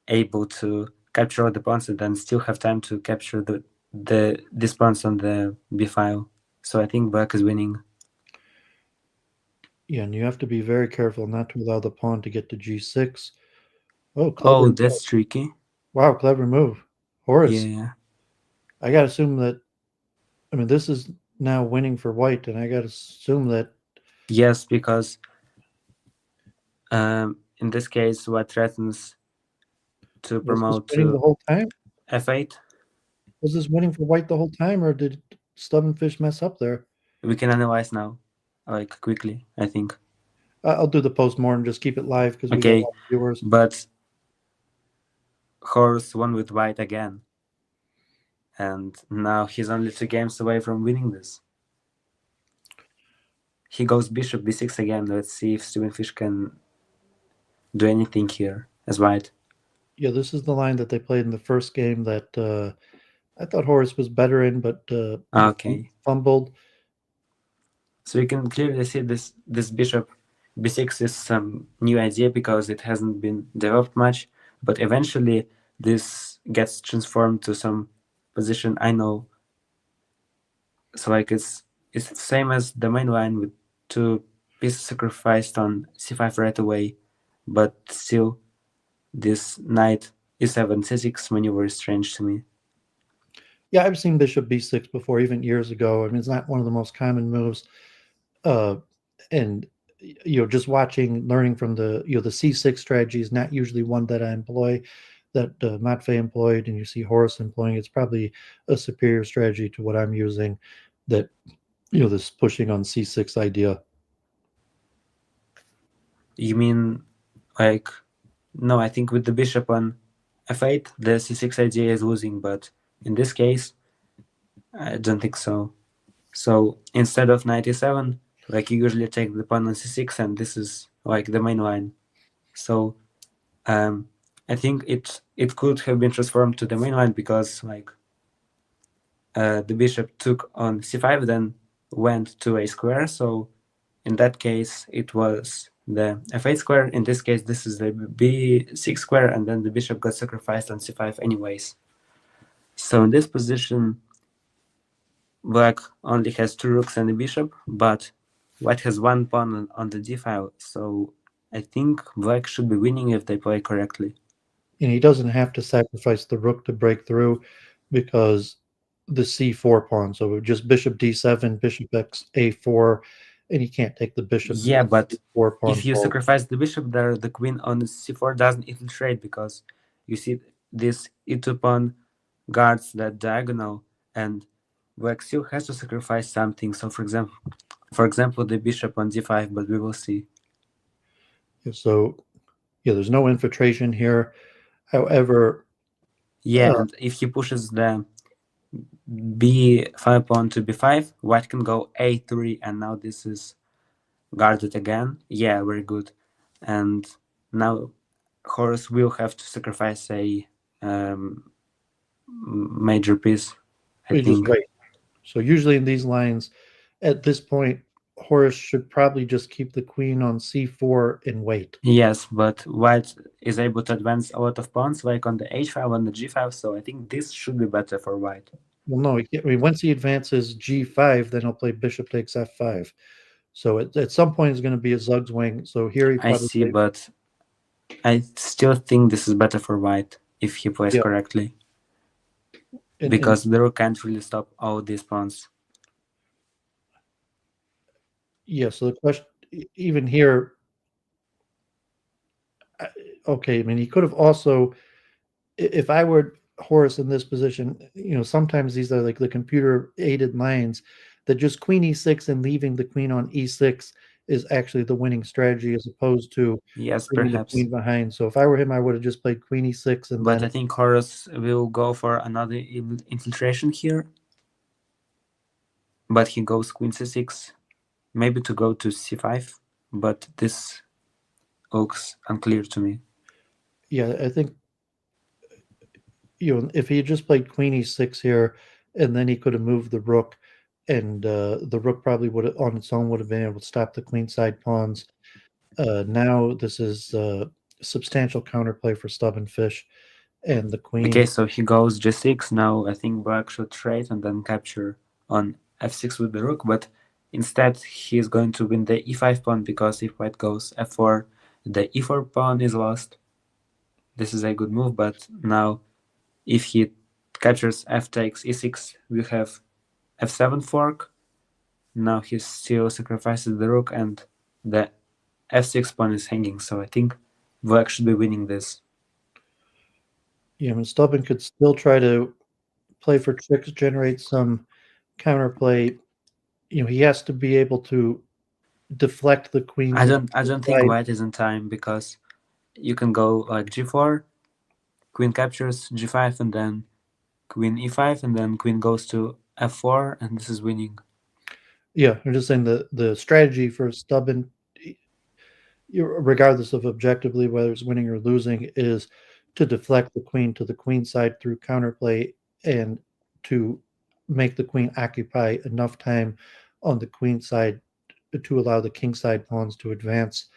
able to capture all the pawns and then still have time to capture these pawns on the b file. So I think black is winning. Yeah, and you have to be very careful not to allow the pawn to get to g6. Oh, Oh, clever. that's tricky. Wow, clever move. Horus, Yeah. I got to assume that, I mean, this is now winning for white, and I got to assume that. Yes, because in this case, white threatens to Was this promote winning the to whole time? f8. Was this winning for white the whole time, or did Stubenfisch mess up there? We can analyze now, like quickly, I think. I'll do the post-mortem, just keep it live because we got a Okay, lot of viewers. but Horus won with white again. And now he's only 2 games away from winning this. He goes bishop b6 again. Let's see if Stubenfisch can do anything here as white. Yeah, this is the line that they played in the first game that I thought Horus was better in, but Okay. fumbled. So you can clearly see this bishop b6 is some new idea because it hasn't been developed much, but eventually this gets transformed to some position I know. So like it's the same as the main line with 2 pieces sacrificed on c5 right away, but still this knight e7 c6 maneuver is strange to me. Yeah, I've seen bishop b6 before, even years ago. I mean, it's not one of the most common moves. And just watching, learning from the the c6 strategy is not usually one that I employ, that Matvei employed, and you see Horus employing. It's probably a superior strategy to what I'm using. That this pushing on c6 idea. You mean like no? I think with the bishop on f8, the c6 idea is losing, but in this case, I don't think so. So instead of knight e7, like you usually take the pawn on c6, and this is like the main line. So I think it could have been transformed to the main line because like the bishop took on c5, then went to a square. So in that case, it was the f8 square. In this case, this is the b6 square, and then the bishop got sacrificed on c5 anyways. So in this position, black only has 2 rooks and a bishop, but white has 1 pawn on the d file. So I think black should be winning if they play correctly. And he doesn't have to sacrifice the rook to break through because the c4 pawn. So just bishop d7, bishop x a4, and he can't take the bishop. Yeah, but c4 pawn if you forward. sacrifice the bishop there, the queen on c4 doesn't infiltrate because you see this e2 pawn guards that diagonal, and black still has to sacrifice something. So for example, the bishop on d5, but we will see. So there's no infiltration here. However, Yeah, and if he pushes the b5 pawn to b5, white can go a3, and now this is guarded again. Yeah, very good. And now Horus will have to sacrifice a major piece, I we just think. wait. So usually in these lines, at this point, Horus should probably just keep the queen on c4 and wait. Yes, but white is able to advance a lot of pawns, like on the h5 and the g5, so I think this should be better for white. Well, no, I mean, once he advances g5, then he'll play bishop takes f5. So at some point, it's going to be a Zugzwang. So here he I probably see, but I still think this is better for white if he plays correctly. Because the rook can't really stop all these pawns. Yeah, so the question, even here, okay, I mean, he could have also, if I were Horus in this position, sometimes these are like the computer-aided lines that just queen e6 and leaving the queen on e6 is actually the winning strategy as opposed to bringing the queen behind. So if I were him, I would have just played queen e6 and But I think Horus will go for another infiltration here. But he goes queen c6, maybe to go to c5, but this looks unclear to me. Yeah, I think if he had just played queen e6 here, and then he could have moved the rook, and the rook probably would have on its own would have been able to stop the queenside pawns. Now this is substantial counterplay for Stubenfisch, and the queen. Okay, so he goes g6. Now I think black should trade and then capture on f6 with the rook, but instead he's going to win the e5 pawn, because if white goes f4, the e4 pawn is lost. This is a good move, but now if he captures f takes e6, we have f7 fork. Now he still sacrifices the rook, and the f6 pawn is hanging, so I think black should be winning this. And Stubben could still try to play for tricks, generate some counterplay. He has to be able to deflect the queens. I don't think white is in time, because you can go like g4, queen captures g5, and then queen e5, and then queen goes to f4, and this is winning. Yeah, I'm just saying the strategy for Stubben, regardless of objectively whether it's winning or losing, is to deflect the queen to the queen side through counterplay, and to make the queen occupy enough time on the queen side to allow the king side pawns to advance,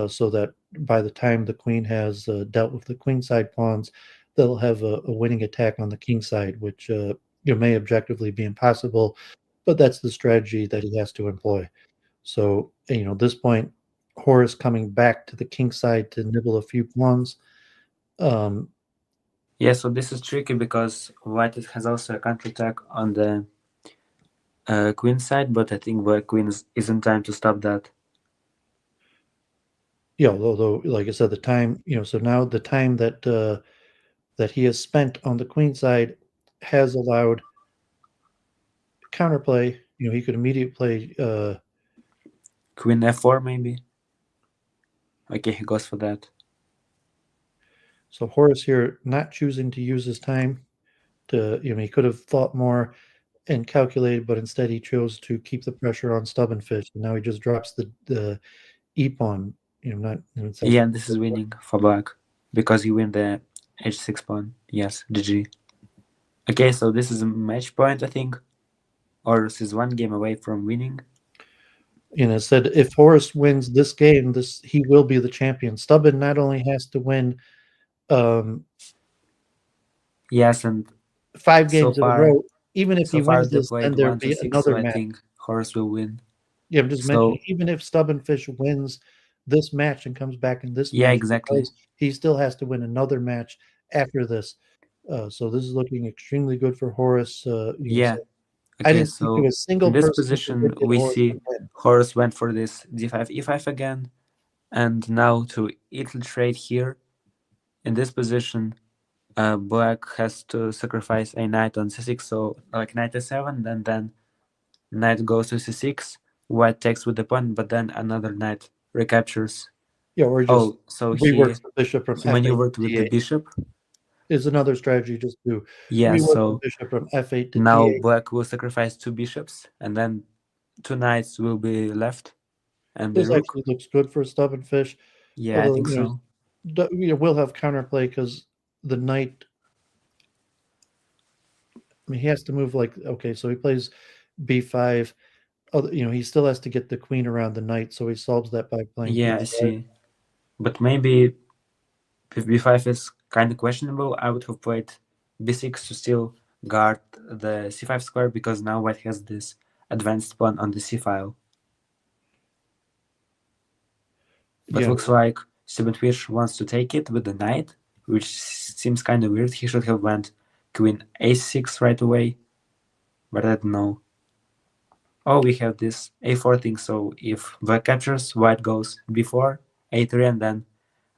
so that by the time the queen has dealt with the queen side pawns, they'll have a winning attack on the king side, which may objectively be impossible, but that's the strategy that he has to employ. So, at this point, Horus coming back to the king side to nibble a few pawns. Yeah, so this is tricky, because white has also a counterattack on the queen side, but I think black queen is in time to stop that. Yeah, although, like I said, the time, so now the time that he has spent on the queen side has allowed counterplay. He could immediately play Queen f4 maybe. Okay, he goes for that. so Horus here not choosing to use his time to, he could have thought more and calculated, but instead he chose to keep the pressure on Stubenfisch, and now he just drops the e pawn. Not. Yeah, and this is winning for black, because you win the h6 pawn. Yes, GG. Okay, so this is a match point, I think. Horus is one game away from winning. Said if Horus wins this game, he will be the champion. Stubben not only has to win Yes, and 5 so games in a far, row, even if he wins they this, then played there'll 1 to be 6, another so I match. think Horus will win. Yeah, I'm just mentioning, So even if Stubbenfisch wins this match and comes back in this yeah, match, exactly. he still has to win another match after this. So this is looking extremely good for Horus. Yeah. So I Okay, didn't think there so was a single in this person who position, predicted we Horus see would win. Horus went for this d5, e5 again, and now to infiltrate here. In this position, black has to sacrifice a knight on c6, so like knight a7, and then knight goes to c6, white takes with the pawn, but then another knight recaptures. Yeah, or just So reworks the bishop from he f8 to maneuvered with the d8 bishop. is another strategy, just to Yeah, rework the so bishop from f8 to now d8. black will sacrifice 2 bishops, and then 2 knights will be left, and the This rook. actually looks good for Stubbenfisch, Yeah, I although think so. we'll have counterplay because the knight. I mean, he has to move okay, so he plays b5. He still has to get the queen around the knight, so he solves that by playing Yeah, I b5. see. But maybe if b5 is kind of questionable, I would have played b6 to still guard the c5 square, because now white has this advanced pawn on the c file. But Yeah, looks like Stubenfisch wants to take it with the knight, which seems kind of weird. He should have went queen a6 right away, but I don't know. Oh, we have this a4 thing, so if black captures, white goes b4, a3, and then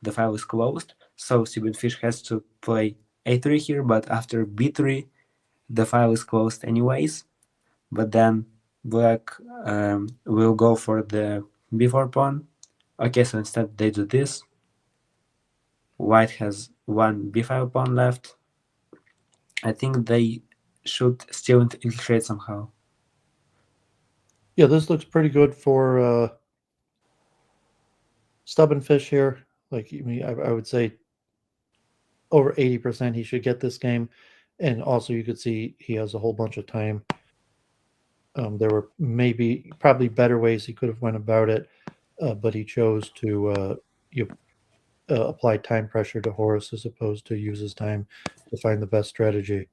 the file is closed. So Stubenfisch has to play a3 here, but after b3, the file is closed anyways. But then black will go for the b4 pawn. Okay, so instead they do this. White has one b5 pawn left. I think they should still infiltrate somehow. yeah, this looks pretty good for Stubbenfisch here. Like, I would say over 80%. He should get this game. And also, you could see he has a whole bunch of time. There were probably better ways he could have went about it, but he chose to you apply time pressure to Horus as opposed to use his time to find the best strategy.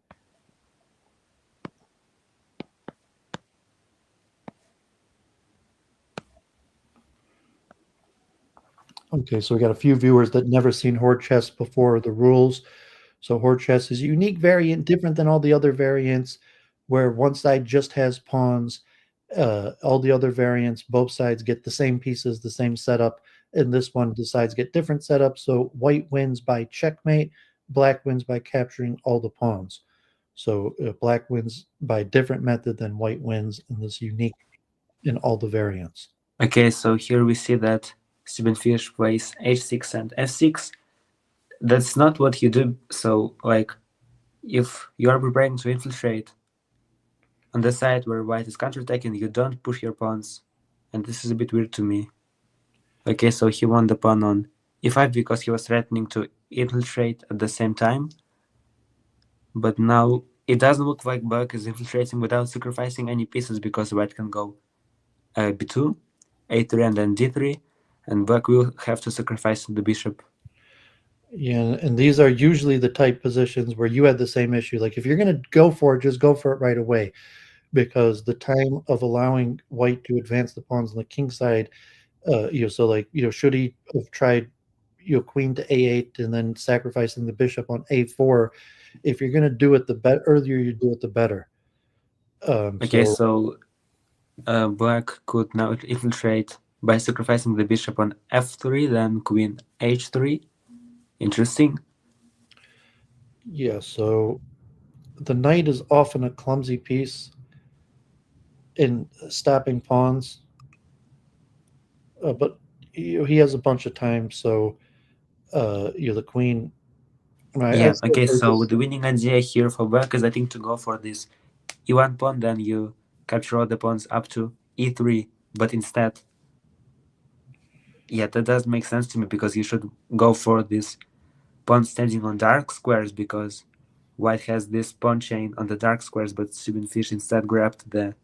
Okay, so we got a few viewers that never seen Horde chess before the rules. So Horde chess is a unique variant, different than all the other variants, where one side just has pawns. All the other variants, both sides get the same pieces, the same setup, and this one decides get different setups. So white wins by checkmate, black wins by capturing all the pawns. So black wins by a different method than white wins, and this unique in all the variants. Okay, so here we see that Stubenfisch plays h6 and f6. That's not what you do. So, like, if you are preparing to infiltrate on the side where white is counterattacking, you don't push your pawns. And this is a bit weird to me. Okay, so he won the pawn on e5 because he was threatening to infiltrate at the same time. But now it doesn't look like black is infiltrating without sacrificing any pieces because white can go b2, a3, and then d3, and black will have to sacrifice the bishop. Yeah, and these are usually the type positions where you had the same issue. Like if you're going to go for it, just go for it right away, because the time of allowing white to advance the pawns on the king side, so like should he have tried, queen to a8 and then sacrificing the bishop on a4? If you're going to do it, the earlier you do it, the better. Okay, So so black could now infiltrate by sacrificing the bishop on f3, then queen h3. Interesting. yeah, so the knight is often a clumsy piece in stopping pawns, but he has a bunch of time. So the queen. Yeah, I'd say okay, play so this. the winning idea here for black is I think to go for this e1 pawn, then you capture all the pawns up to e3, but instead, yeah, that does make sense to me because you should go for this pawn standing on dark squares because white has this pawn chain on the dark squares, but Stubenfisch instead grabbed the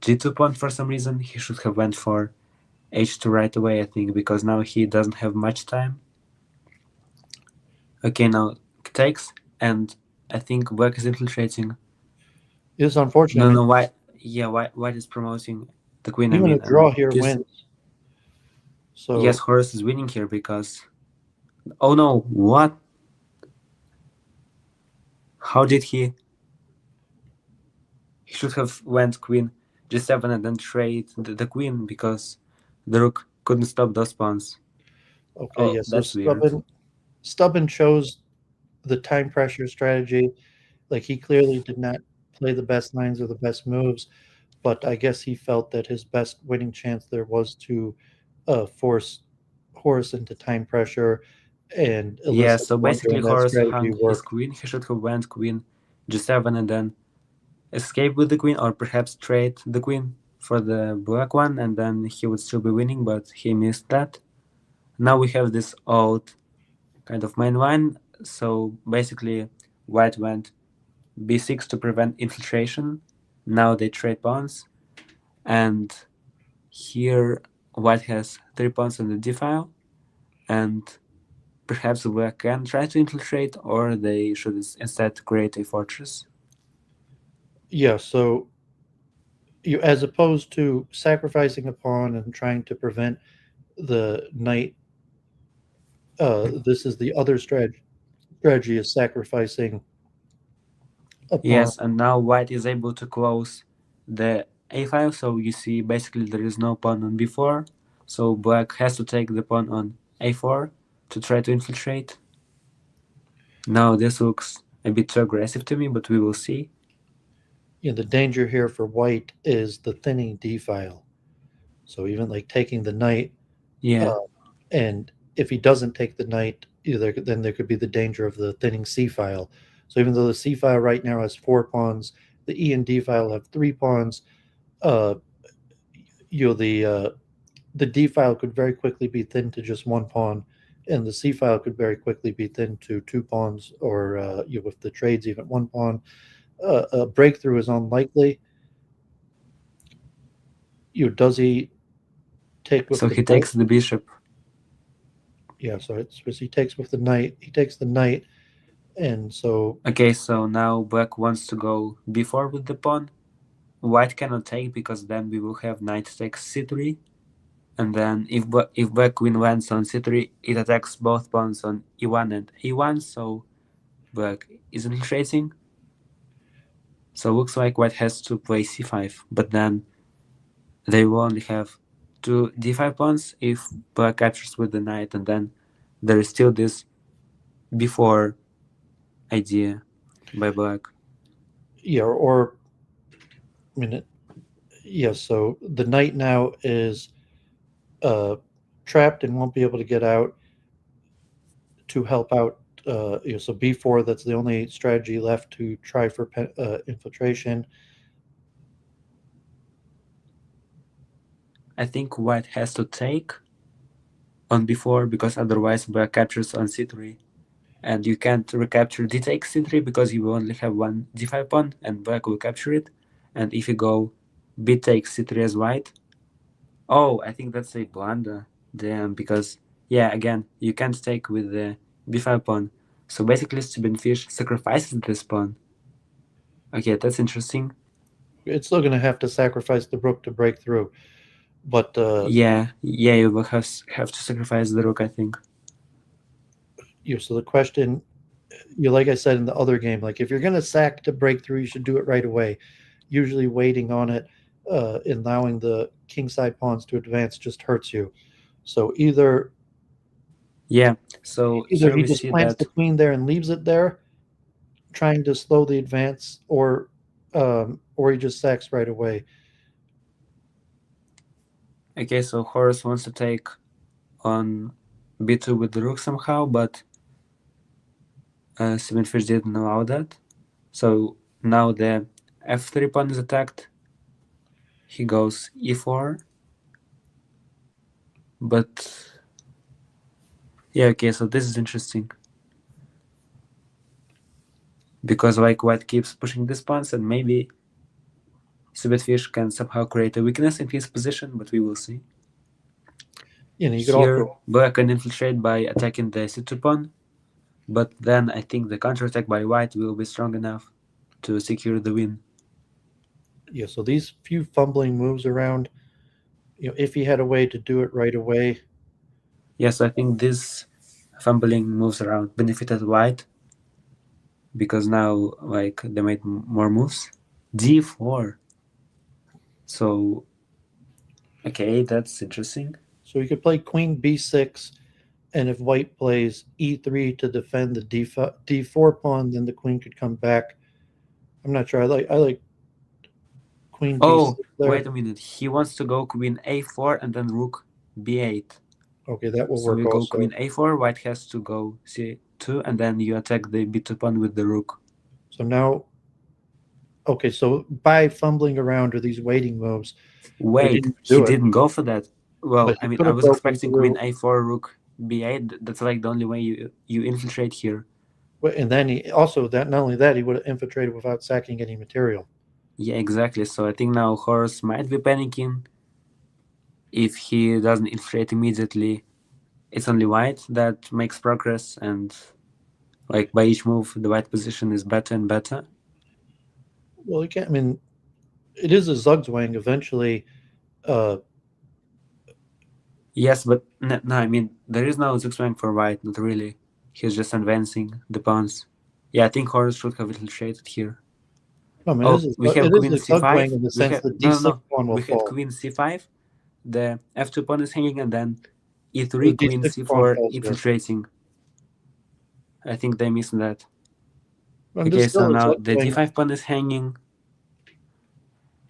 g2 pawn for some reason. He should have went for h2 right away, I think, because now he doesn't have much time. Okay, now takes, and I think black is infiltrating. It's unfortunate. No, I no, mean, why? Yeah, white is promoting the queen. I even a mean, draw here this. wins. Yes, So Horus is winning here because. Oh no! What? How did he? He should have went queen g7 and then trade the queen because the rook couldn't stop those pawns. okay, Oh, yeah. So that's weird. Stubborn chose the time pressure strategy. Like he clearly did not play the best lines or the best moves, but I guess he felt that his best winning chance there was to force Horus into time pressure, and Yeah, Alyssa so wonder, basically and that Horus strategy hung his worked. queen. He should have went queen g7 and then escape with the queen, or perhaps trade the queen for the black one, and then he would still be winning, but he missed that. Now we have this old kind of main line. So basically, white went b6 to prevent infiltration. Now they trade pawns, and here white has 3 pawns on the d file, and perhaps black can try to infiltrate, or they should instead create a fortress. Yeah. So as opposed to sacrificing a pawn and trying to prevent the knight, this is the other strategy is sacrificing a pawn. Yes, and now white is able to close the a file, so you see basically there is no pawn on b4, so black has to take the pawn on a4 to try to infiltrate. Now this looks a bit too aggressive to me, but we will see. The danger here for white is the thinning d file. So even like taking the knight, Yeah, uh, and if he doesn't take the knight, then there could be the danger of the thinning c file. So even though the c file right now has 4 pawns, the e and d file have 3 pawns. Uh, you know the d file could very quickly be thinned to just 1 pawn, and the c file could very quickly be thinned to 2 pawns, or with the trades even 1 pawn. A breakthrough is unlikely. Does he take with So the he knight? takes the bishop. Yeah, so he takes with the knight. He takes the knight, and so Okay, so now black wants to go b4 with the pawn. White cannot take because then we will have knight takes c3, and then if black queen lands on c3, it attacks both pawns on e1 and a1. So black is infiltrating. So looks like white has to play c5, but then they will only have two d5 pawns if black captures with the knight, and then there is still this b4 idea by black. yeah, or I mean, yes. So the knight now is trapped and won't be able to get out to help out. So b4. That's the only strategy left to try for infiltration. I think white has to take on b4 because otherwise black captures on c3, and you can't recapture d takes c3 because you will only have one d5 pawn and black will capture it. And if you go b takes c3 as white, oh, I think that's a blunder. Damn, because yeah, again, you can't take with the b5 pawn. So basically Stubenfisch sacrifices this pawn. Okay, that's interesting. It's still going to have to sacrifice the rook to break through, but Yeah, you will have to sacrifice the rook, I think. so the question, like I said in the other game, like if you're going to sack to break through, you should do it right away. Usually waiting on it, allowing the kingside pawns to advance just hurts you. So Yeah, so either here he we just see plants the that. queen there and leaves it there, trying to slow the advance, or he just sacks right away. Okay, so Horus wants to take on b2 with the rook somehow, but Stubenfisch didn't allow that. So now the f3 pawn is attacked. He goes e4, but yeah, okay, so this is interesting because like white keeps pushing these pawns, and maybe Stubenfisch can somehow create a weakness in his position, but we will see. You could Here, also black can infiltrate by attacking the c2 pawn, but then I think the counterattack by white will be strong enough to secure the win. so these few fumbling moves around, if he had a way to do it right away. Yes, I think this fumbling moves around benefited white because now like they made more moves. d4. So okay, that's interesting. So he could play queen b6, and if white plays e3 to defend the d4 pawn, then the queen could come back. I'm not sure. I like queen b6 Oh, there. wait a minute. He wants to go queen a4 and then rook b8. Okay, that will So work we go also. queen a4, white has to go c2, and then you attack the b2 pawn with the rook. So now, okay, so by fumbling around or these waiting moves, they Wait, didn't he do it, didn't go for that. but Well, I he mean, could I have was broken expecting queen through. a4, rook b8. That's like the only way you infiltrate here. And then he also, that not only that, he would have infiltrated without sacking any material. Yeah, exactly. So I think now Horus might be panicking. If he doesn't infiltrate immediately, it's only white that makes progress, and like by each move, the white position is better and better. Well, you can't. I mean, it is a Zugzwang eventually. Uh, Yes, but no, I mean, there is no zigzag for white, not really. He's just advancing the pawns. Yeah, I think Horus should have infiltrated here. no, I mean, Oh, we have it is queen a Zugzwang c5. in the We sense have that no, no, d6 no. pawn will We had fall. queen c5. The f2 pawn is hanging, and then The e3, queen d6 pawn c4, falls here. infiltrating. I think they missed that. And this Okay, so still is now the Zugzwang. d5 pawn is hanging,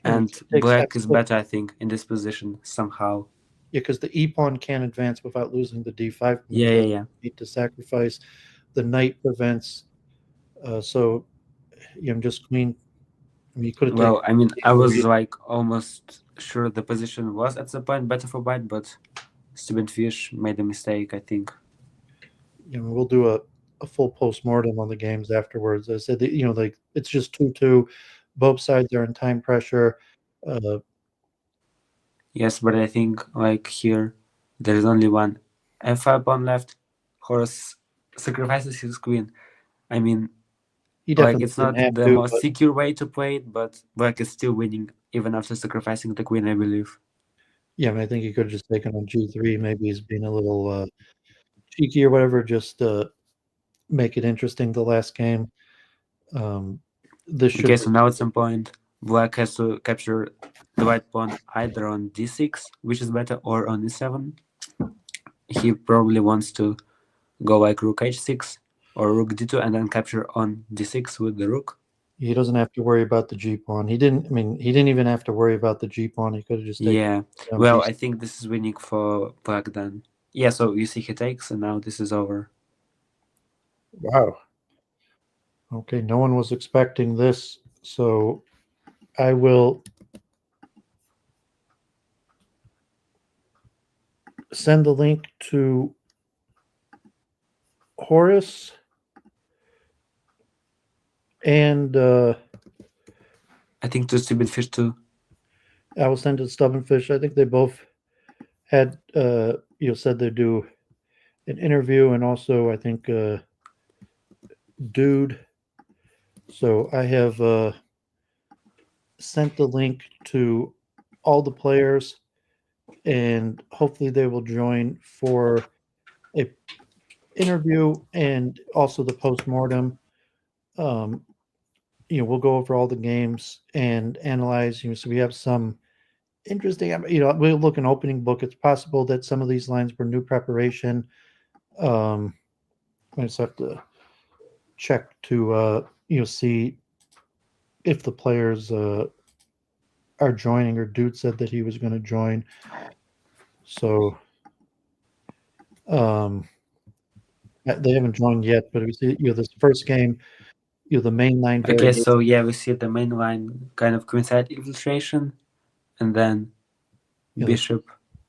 I mean, and king takes black is f6. better, I think, in this position somehow. Yeah, because the e pawn can't advance without losing the d5 pawn. Yeah, yeah, yeah. Need to sacrifice. The knight prevents. So, just queen. I mean, you could have taken. Well, I mean, I was like almost sure the position was at the point better for white, but Stubenfisch made a mistake, I think. we'll do a full post-mortem on the games afterwards. I said that, like it's just 2-2. Both sides are in time pressure. Yes, but I think like here there is only one f5 pawn left. Horus sacrifices his queen. I mean, He like definitely it's didn't not have the to, most but secure way to play it, but Black is still winning even after sacrificing the queen, I believe. yeah, I mean, I think he could have just taken on G3. Maybe he's being a little cheeky or whatever, just make it interesting the last game. This should Okay, so now be at some point Black has to capture the white pawn either on d6, which is better, or on e7. He probably wants to go like rook h6 or rook d2 and then capture on d6 with the rook. he doesn't have to worry about the G pawn. He didn't. I mean, he didn't even have to worry about the G pawn. He could have just taken Yeah, on well, G. I think this is winning for Black then. Yeah, so you see he takes, and now this is over. Wow. Okay, no one was expecting this, so I will send the link to Horus and I think to Stubenfisch too. I will send it to Stubenfisch. I think they both had said they do an interview, and also I think Dude. So I have sent the link to all the players, and hopefully they will join for a interview and also the post-mortem. um, we'll go over all the games and analyze. So we have some interesting. We'll look in opening book. It's possible that some of these lines were new preparation. I just have to check to see if the players are joining. Or Dude said that he was going to join. So they haven't joined yet. But we see this first game. The main line Okay, variation. so yeah, we see the main line kind of queenside infiltration, and then bishop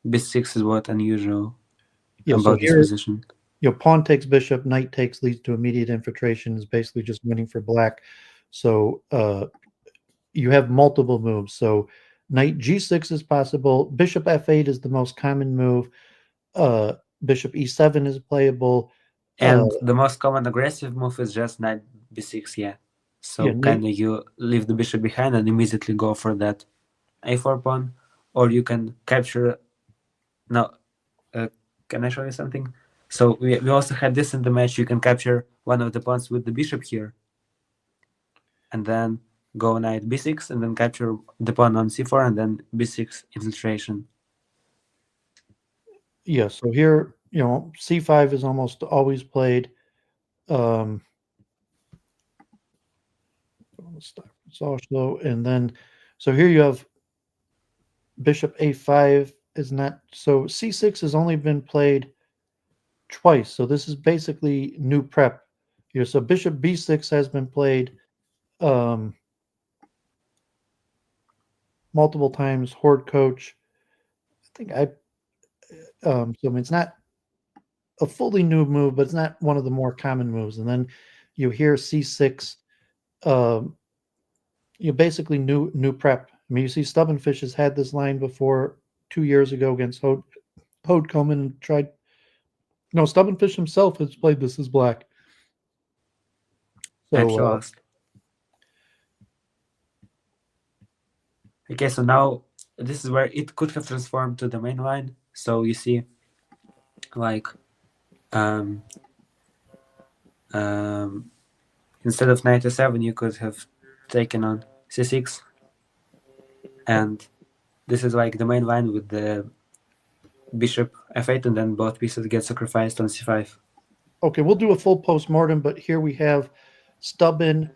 b6 is what unusual So about this here, position. pawn takes bishop, knight takes leads to immediate infiltration. Is basically just winning for black. So you have multiple moves. So knight g6 is possible. Bishop f8 is the most common move. Bishop e7 is playable. And the most common aggressive move is just knight b6, yeah. So Knight. kind of you leave the bishop behind and immediately go for that a4 pawn, or you can capture. Now, can I show you something? So we also had this in the match. You can capture one of the pawns with the bishop here, and then go knight b6, and then capture the pawn on c4, and then b6 infiltration. Yeah. So here, c5 is almost always played. It's also, and then so here you have bishop a5 is not, so c6 has only been played twice. So this is basically new prep here. So bishop b6 has been played um, multiple times. Horde coach, I think so I mean, it's not a fully new move, but it's not one of the more common moves. And then you hear c6, um, basically new prep. I mean, you see Stubenfish has had this line before 2 years ago against Hode come in and tried. No, Stubenfish himself has played this as black. And he So lost. Okay, so now this is where it could have transformed to the main line. So you see, like, um, instead of knight a7, you could have taken on c6, and this is like the main line with the bishop f8, and then both pieces get sacrificed on c5. okay, we'll do a full post-mortem, but here we have Stubben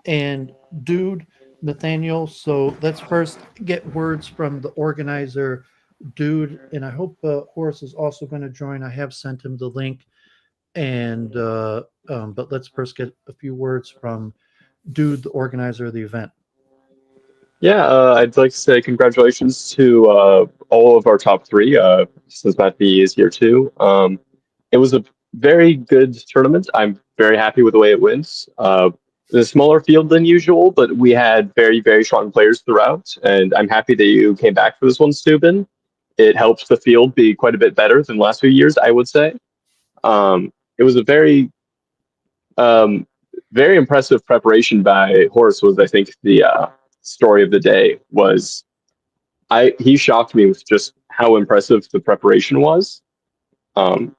and Dude Nathaniel. So let's first get words from the organizer, Dude, and I hope Horace is also going to join. I have sent him the link, and but let's first get a few words from Dude, the organizer of the event. Yeah, I'd like to say congratulations to all of our top three, since Matvei is here too. It was a very good tournament. I'm very happy with the way it went. The smaller field than usual, but we had very, very strong players throughout, and I'm happy that you came back for this one, Steuben. It helps the field be quite a bit better than the last few years, I would say. It was a um, very impressive preparation by Horus. Was I think the story of the day was he shocked me with just how impressive the preparation was. Um,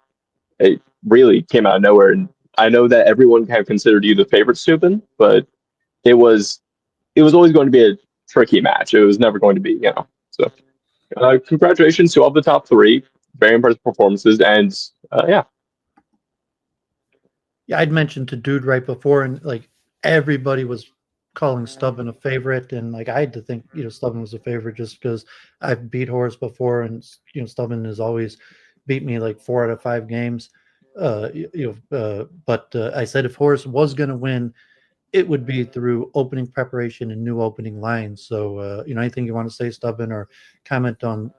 it really came out of nowhere, and I know that everyone kind of considered you the favorite, Steuben, but it was always going to be a tricky match. It was never going to be, So, congratulations to all the top three. Very impressive performances, and yeah. Yeah, I'd mentioned to Dude right before, and like everybody was calling Stubben a favorite, and like I had to think, Stubben was a favorite just because I've beat Horus before, and Stubben has always beat me like 4 out of 5 games. But I said if Horus was going to win, it would be through opening preparation and new opening lines. So, anything you want to say, Stubben, or comment on,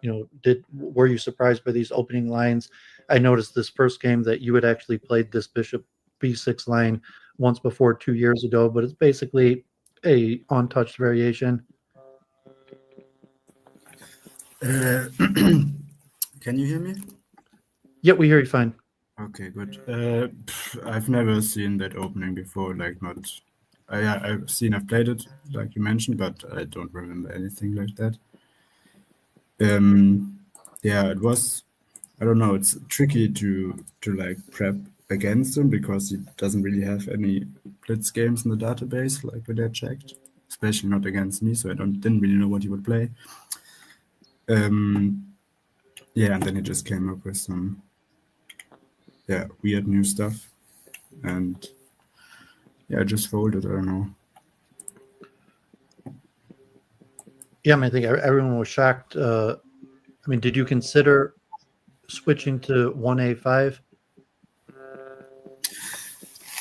were you surprised by these opening lines? I noticed this first game that you had actually played this Bishop B6 line once before 2 years ago, but it's basically a untouched variation. Can you hear me? Yeah, we hear you fine. Okay, good. I've never seen that opening before. Like, not. I've played it, like you mentioned, but I don't remember anything like that. Yeah, it was. I don't know. It's tricky to like prep against him because he doesn't really have any blitz games in the database, like when I checked, especially not against me. So I didn't really know what he would play. Yeah, and then he just came up with some weird new stuff, and I just folded. I don't know. Yeah, I mean, I think everyone was shocked. Did you consider switching to 1A5?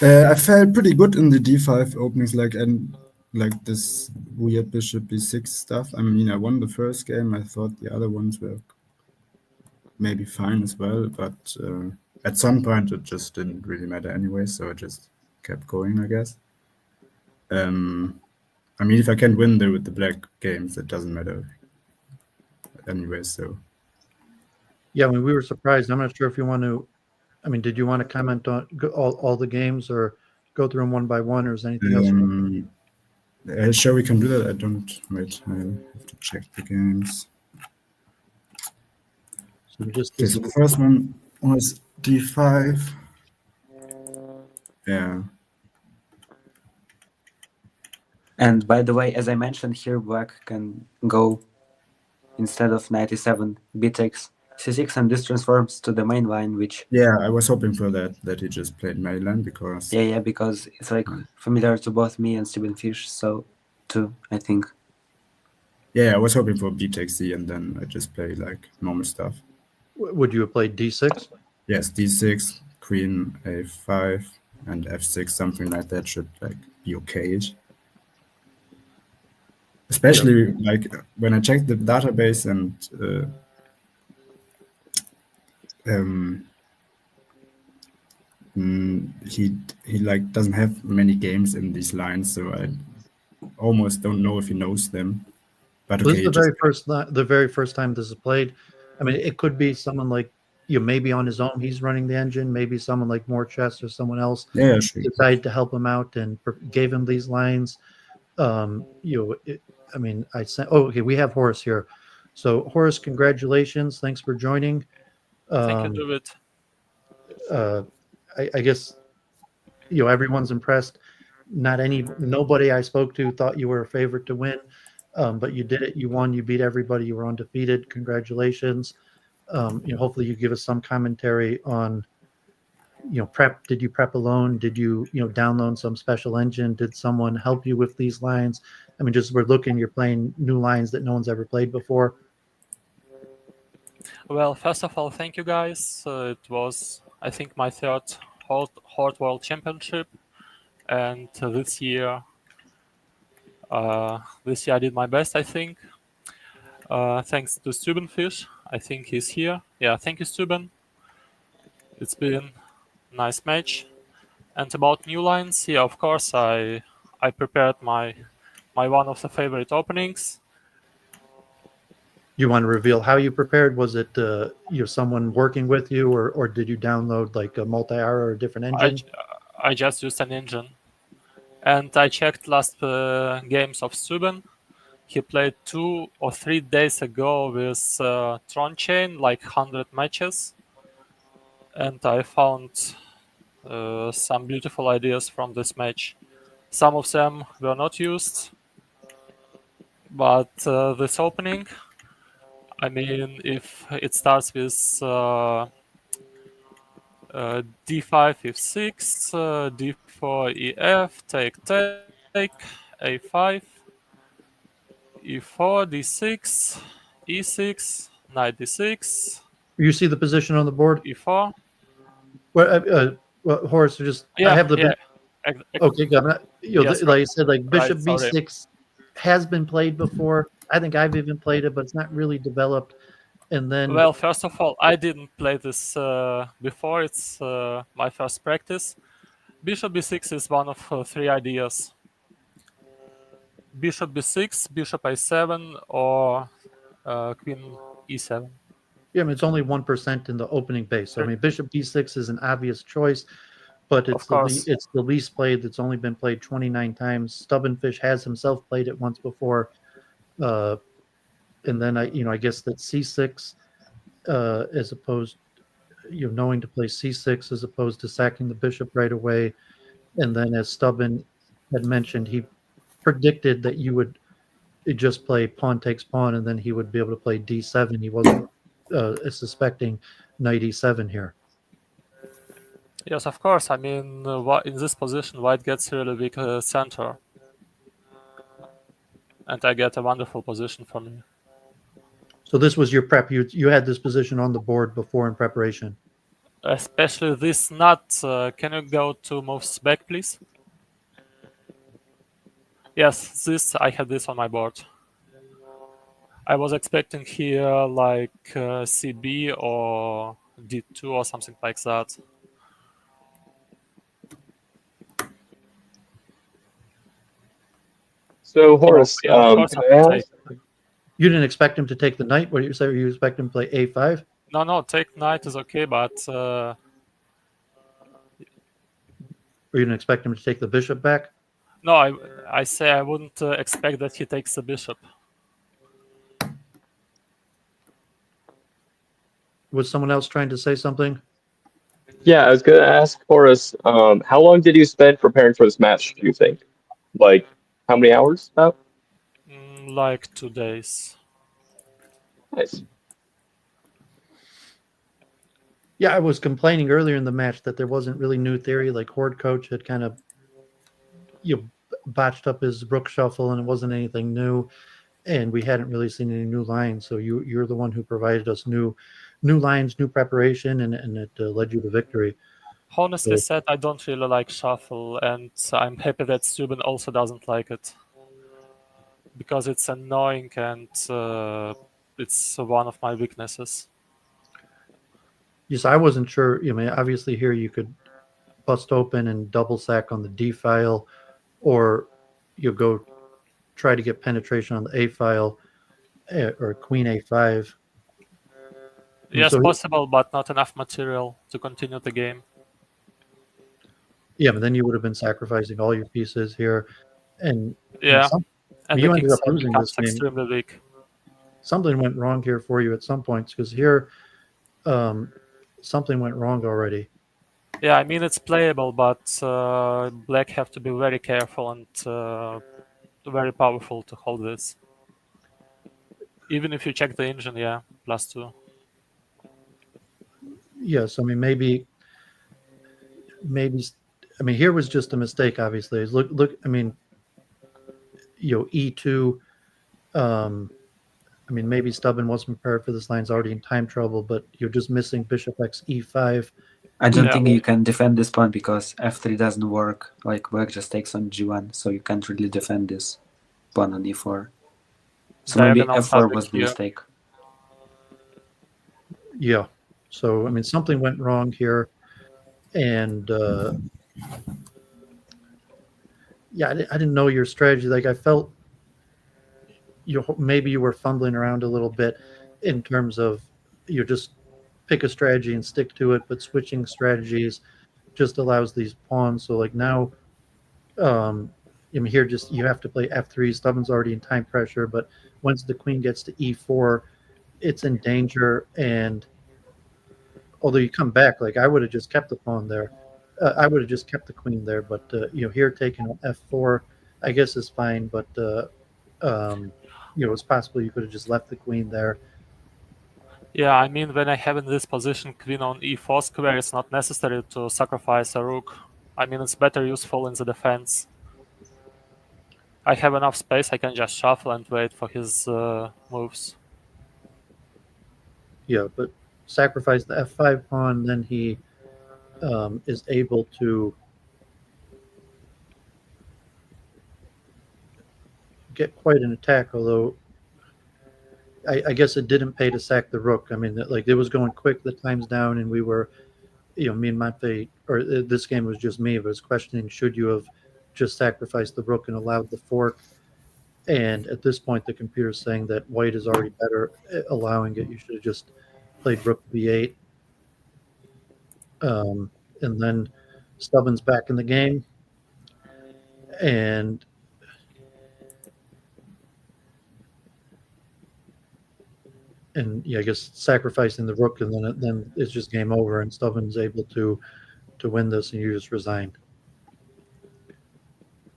I felt pretty good in the D5 openings, and like this weird Bishop B6 stuff. I mean, I won the first game. I thought the other ones were maybe fine as well, but at some point it just didn't really matter anyway, so I just kept going, I guess. I mean, if I can win with the black games, it doesn't matter anyway, so. Yeah, I mean, we were surprised. I'm not sure if you want to, did you want to comment on all the games or go through them one by one, or is anything else? Sure, we can do that. I have to check the games. So so the first one was D5. Yeah. And by the way, as I mentioned here, black can go instead of 97 B takes C6, and this transforms to the main line, which... Yeah, I was hoping for that he just played mainline because... Yeah, because it's like familiar to both me and Stubenfisch, so too, I think. Yeah, I was hoping for B takes C, and then I just play like normal stuff. Would you have played D6? Yes, D6, Queen A5, and F6, something like that should like be okay-ish. Especially like when I checked the database and he like doesn't have many games in these lines, so I almost don't know if he knows them. But okay, this is the very first time this is played. I mean, it could be someone like maybe on his own he's running the engine, maybe someone like More Chess or someone else decided to help him out and gave him these lines. I sent. Oh, okay. We have Horus here. So Horus, congratulations. Thanks for joining. Thank you, David. I guess everyone's impressed. Nobody I spoke to thought you were a favorite to win, but you did it. You won. You beat everybody. You were undefeated. Congratulations. Hopefully you give us some commentary on prep. Did you prep alone? Did you download some special engine? Did someone help you with these lines? I mean, just you're playing new lines that no one's ever played before. Well, first of all, thank you guys. It was, I think, my third Horde World Championship, and this year I did my best, I think. Thanks to Stubenfisch. I think he's here. Yeah, thank you, Stuben. It's been nice match. And about new lines, yeah, of course, I prepared my one of the favorite openings. You want to reveal how you prepared? Was it someone working with you, or did you download like a multi-hour or a different engine? I just used an engine. And I checked last games of Stuben. He played 2 or 3 days ago with Tron Chain, like 100 matches. And I found some beautiful ideas from this match. Some of them were not used, but this opening, I mean, if it starts with d5, f6, d4, ef, take, a5, e4, d6, e6, knight d6, You see the position on the board. e4. Well, Horus, I have the okay. Yes, like I said, like Bishop right, sorry. b6 has been played before. I think I've even played it, but it's not really developed. And then Well, first of all, I didn't play this before. It's my first practice. Bishop b6 is one of 3 ideas. Bishop b6, bishop a7, or queen e7. yeah, I mean, it's only 1% in the opening base. So I mean, Bishop b6 is an obvious choice, but it's the least played. That's only been played 29 times. Stubenfisch has himself played it once before, and then I guess that c6, as opposed, knowing to play c6 as opposed to sacking the bishop right away, and then as Stubben had mentioned, he predicted that you would just play pawn takes pawn, and then he would be able to play d7. He wasn't suspecting knight e7 here. Yes, of course. I mean, in this position, white gets really weak center. And I get a wonderful position for me. So this was your prep. You had this position on the board before in preparation. Especially this nut. Can you go 2 moves back, please? Yes, I had this on my board. I was expecting here like CB or D2 or something like that. So Horus, yeah, of course can I ask? You didn't expect him to take the knight. What do you say? You expect him to play a5? No, take knight is okay, but or you didn't expect him to take the bishop back? no, I say I wouldn't expect that he takes the bishop. Was someone else trying to say something? Yeah, I was going to ask Horus, how long did you spend preparing for this match, do you think? Like, how many hours about? Like 2 days. Nice. Yeah, I was complaining earlier in the match that there wasn't really new theory. Like Horde coach had kind of botched up his rook shuffle, and it wasn't anything new, and we hadn't really seen any new lines. So you're the one who provided us new lines, new preparation, and it led you to victory. Honestly said, I don't really like shuffle, and I'm happy that Stuben also doesn't like it. Because it's annoying and it's one of my weaknesses. Yes, I wasn't sure. I mean, obviously here you could bust open and double sack on the D file, or you go try to get penetration on the A file, or queen A5. Yes, so possible, but not enough material to continue the game. Yeah, but then you would have been sacrificing all your pieces here, and yeah, and you ended up losing this game. Extremely weak. Something went wrong here for you at some points, because here something went wrong already. Yeah, I mean it's playable, but black have to be very careful and very powerful to hold this. Even if you check the engine, yeah, +2. Yes, I mean maybe. I mean here was just a mistake. Obviously, look. I mean, E2. I mean, maybe Stubben wasn't prepared for this line's already in time trouble, but you're just missing bishop x e5. I don't think you can defend this pawn because f3 doesn't work. Like black just takes on g1, so you can't really defend this pawn on e4. So maybe f4 was the mistake. Yeah. So I mean, something went wrong here, And yeah, I didn't know your strategy. Like I felt maybe you were fumbling around a little bit in terms of you just pick a strategy and stick to it, but switching strategies just allows these pawns. So like now, I mean here just you have to play f3. Stubborn's already in time pressure, but once the queen gets to e4, it's in danger. And although you come back, like I would have just kept the pawn there. I would have just kept the queen there, but here taking on f4, I guess is fine. But it's possible you could have just left the queen there. Yeah, I mean, when I have in this position queen on e4 square, it's not necessary to sacrifice a rook. I mean, it's better useful in the defense. I have enough space, I can just shuffle and wait for his moves. Yeah, but sacrifice the f5 pawn, then he is able to get quite an attack, although I guess it didn't pay to sack the rook. I mean, like it was going quick, the time's down, and we were, me and Matvei, or this game was just me, but was questioning should you have just sacrificed the rook and allowed the fork. And at this point, the computer's saying that white is already better allowing it. You should have just played rook b8. And then Stubben's back in the game. And yeah, I guess sacrificing the rook, and then it's just game over, and Stubben's able to win this, and you just resign.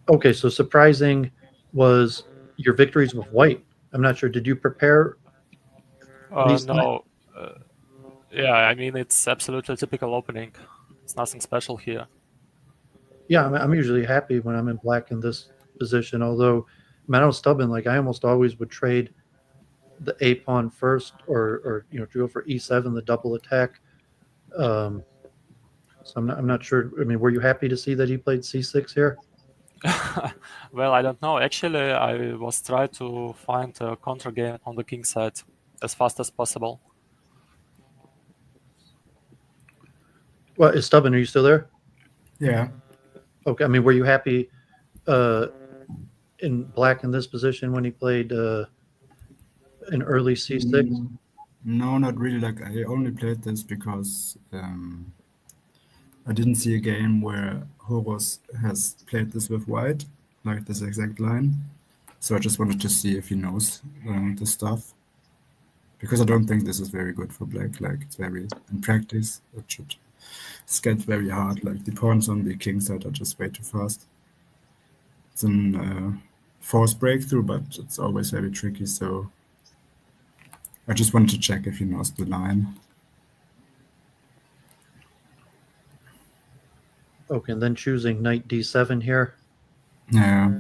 Okay, so surprising was your victories with white. I'm not sure. Did you prepare? No. Yeah, I mean, it's absolutely a typical opening. It's nothing special here. Yeah, I'm usually happy when I'm in black in this position, although I know Stubben, like I almost always would trade the a pawn first, or to go for e7, the double attack. So I'm not sure. I mean, were you happy to see that he played c6 here? Well, I don't know. Actually, I was trying to find a counter game on the king side as fast as possible. Well, is Stubben, are you still there? Yeah. Okay. I mean, were you happy in black in this position when he played an early c6? No, not really. Like I only played this because I didn't see a game where Horus has played this with white, like this exact line. So I just wanted to see if he knows the stuff. Because I don't think this is very good for black. Like it's very, in practice, it's get very hard. Like the pawns on the king side are just way too fast. It's an forced breakthrough, but it's always very tricky. So I just wanted to check if he knows the line. Okay, and then choosing knight d7 here. Yeah.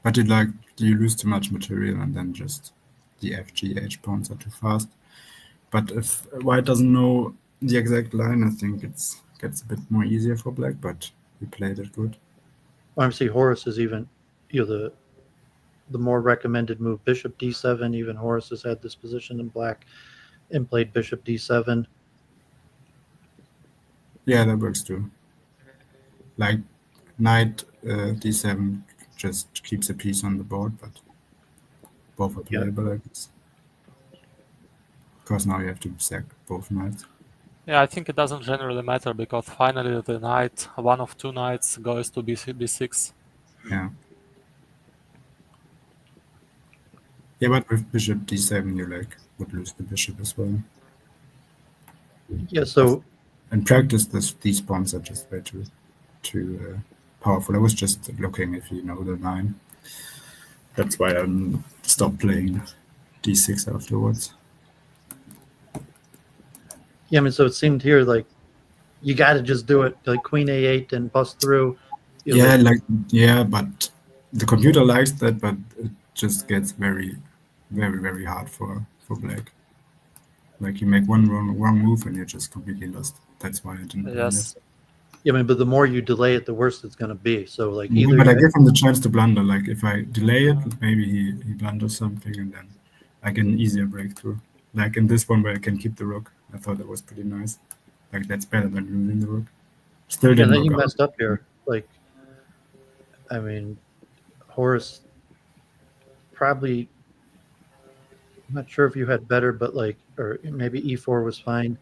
But do you lose too much material and then just the FGH pawns are too fast. But if white doesn't know the exact line, I think it gets a bit more easier for black, but we played it good. Obviously, Horus is even, the more recommended move, bishop d7. Even Horus has had this position in black and played bishop d7. Yeah, that works too. Like knight d7 just keeps a piece on the board, but both are playable, I guess. Because now you have to sack both knights. Yeah, I think it doesn't generally matter because finally the knight, one of two knights, goes to b6. Yeah. Yeah, but with bishop d7, you would lose the bishop as well. Yeah, so in practice, these pawns are just way too powerful. I was just looking if you know the line. That's why I stopped playing d6 afterwards. Yeah, I mean, so it seemed here like you got to just do it, like queen a8 and bust through. But the computer likes that, but it just gets very, very, very hard for black. Like you make one wrong move and you're just completely lost. That's why I didn't play it. Yeah, I mean, but the more you delay it, the worse it's going to be. So like either. But I give him the chance to blunder. Like if I delay it, maybe he blunders something, and then I get an easier breakthrough. Like in this one where I can keep the rook. I thought that was pretty nice. Like that's better than losing the rook. Still Yeah, didn't then you work out. messed up here. Like, I mean, Horus probably. I'm not sure if you had better, but like, or maybe e4 was fine.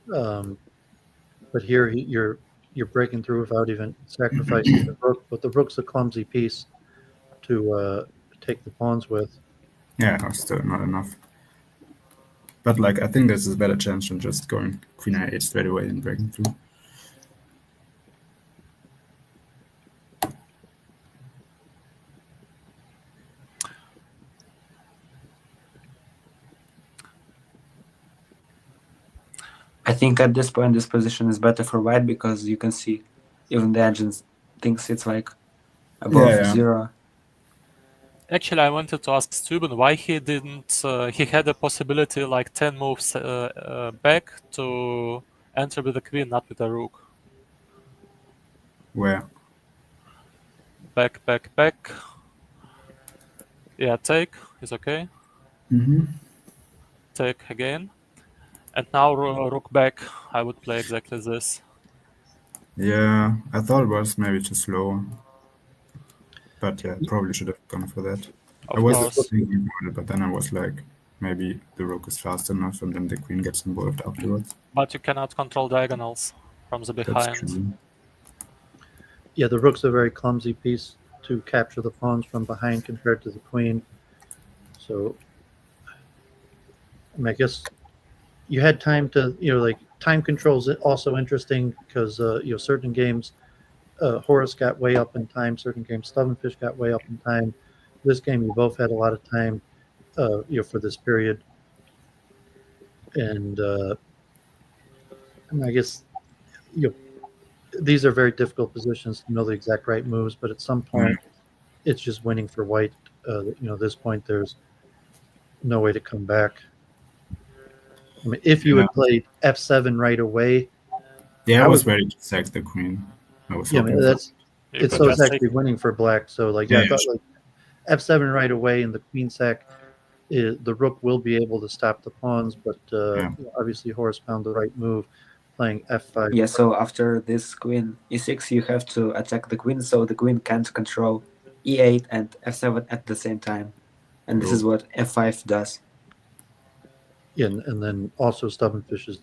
But here you're breaking through without even sacrificing the rook. But the rook's a clumsy piece to take the pawns with. Yeah, still not enough. But like, I think this is a better chance than just going queen a8 straight away and breaking through. I think at this point this position is better for white because you can see even the engine thinks it's like above Yeah. 0. Actually, I wanted to ask Stuben why he didn't. He had a possibility like 10 moves back to enter with the queen, not with the rook. Where? Back, back, back. Yeah, take is okay. Mm-hmm. Take again. And now rook back. I would play exactly this. Yeah, I thought it was maybe too slow. But yeah, probably should have gone for that. I Of was course. thinking about it, but then I was like, maybe the rook is fast enough and then the queen gets involved afterwards. But you cannot control diagonals from the That's behind. true. Yeah, the rook's a very clumsy piece to capture the pawns from behind compared to the queen. So, I mean, I guess you had time to, like time control is also interesting because, certain games, Horus got way up in time, certain games, Stubenfisch got way up in time. This game, you both had a lot of time, for this period. And, I mean, I guess, these are very difficult positions to know the exact right moves, but at some point, it's just winning for white. At this point, there's no way to come back. I mean, if you had played f7 right away, Yeah, I was ready to sack the queen. I was I hoping mean, for it's just actually take. winning for black. So like, Yeah, I thought like f7 right away and the queen sack, the rook will be able to stop the pawns, but obviously Horus found the right move, playing f5. Yeah, so after this queen e6, you have to attack the queen, so the queen can't control e8 and f7 at the same time. And this is what f5 does. And then also Stubenfisch is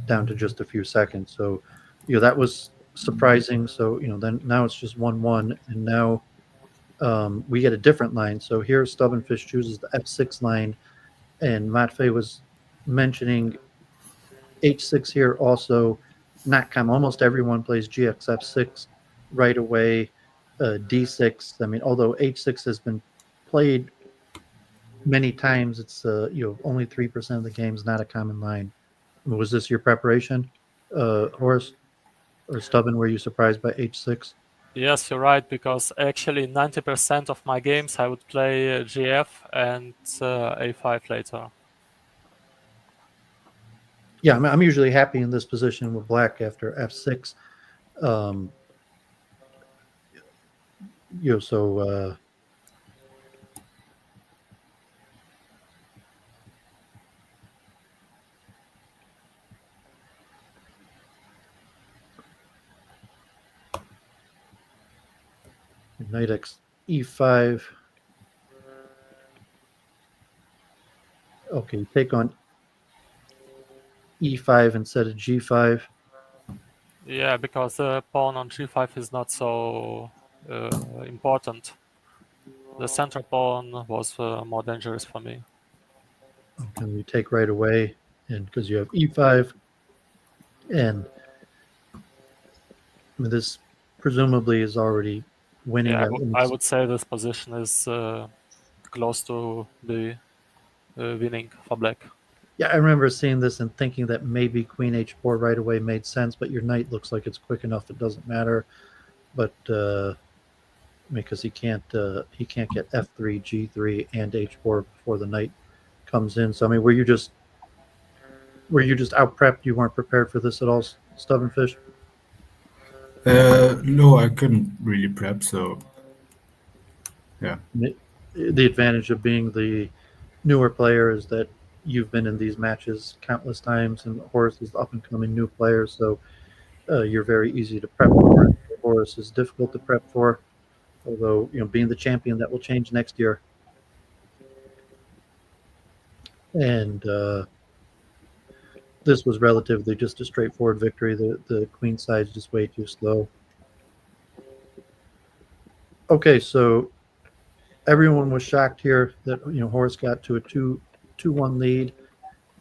down to just a few seconds. So, that was surprising. So, then now it's just 1-1, and now we get a different line. So here Stubenfisch chooses the f6 line, and Matvei was mentioning h6 here also. Not almost everyone plays gxf6 right away. D6. I mean, although h6 has been played many times, it's only 3% of the games, not a common line. Was this your preparation, Horace or Stubben? Were you surprised by h6? Yes, you're right, because actually 90% of my games I would play GF and a5 later. Yeah, I'm usually happy in this position with black after f6. So knight x e5. Okay, take on e5 instead of g5. Yeah, because the pawn on g5 is not so important. The center pawn was more dangerous for me. Can you take right away? And because you have e5, and I mean, this presumably is already winning. Yeah, I would say this position is close to the winning for black. Yeah, I remember seeing this and thinking that maybe queen h4 right away made sense, but your knight looks like it's quick enough it doesn't matter. But because he can't get f3, g3, and h4 before the knight comes in. So I mean, were you just out prepped? You weren't prepared for this at all, Stubenfisch? No, I couldn't really prep, so yeah. The advantage of being the newer player is that you've been in these matches countless times, and Horus is the up and coming new player, so you're very easy to prep for. Horus is difficult to prep for, although being the champion, that will change next year. And this was relatively just a straightforward victory. The queen side's just way too slow. Okay, so everyone was shocked here that Horus got to a 2-1 lead,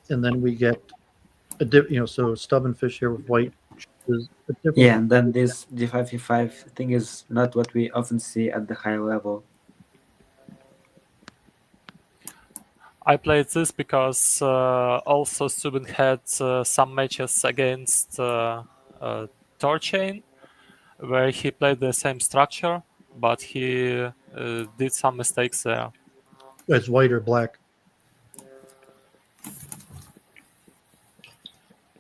and then we get so Stubenfisch here with white is a different. Yeah, and then this d5 e5 thing is not what we often see at the high level. I played this because also Stuben had some matches against Torchain, where he played the same structure, but he did some mistakes there. It's white or black.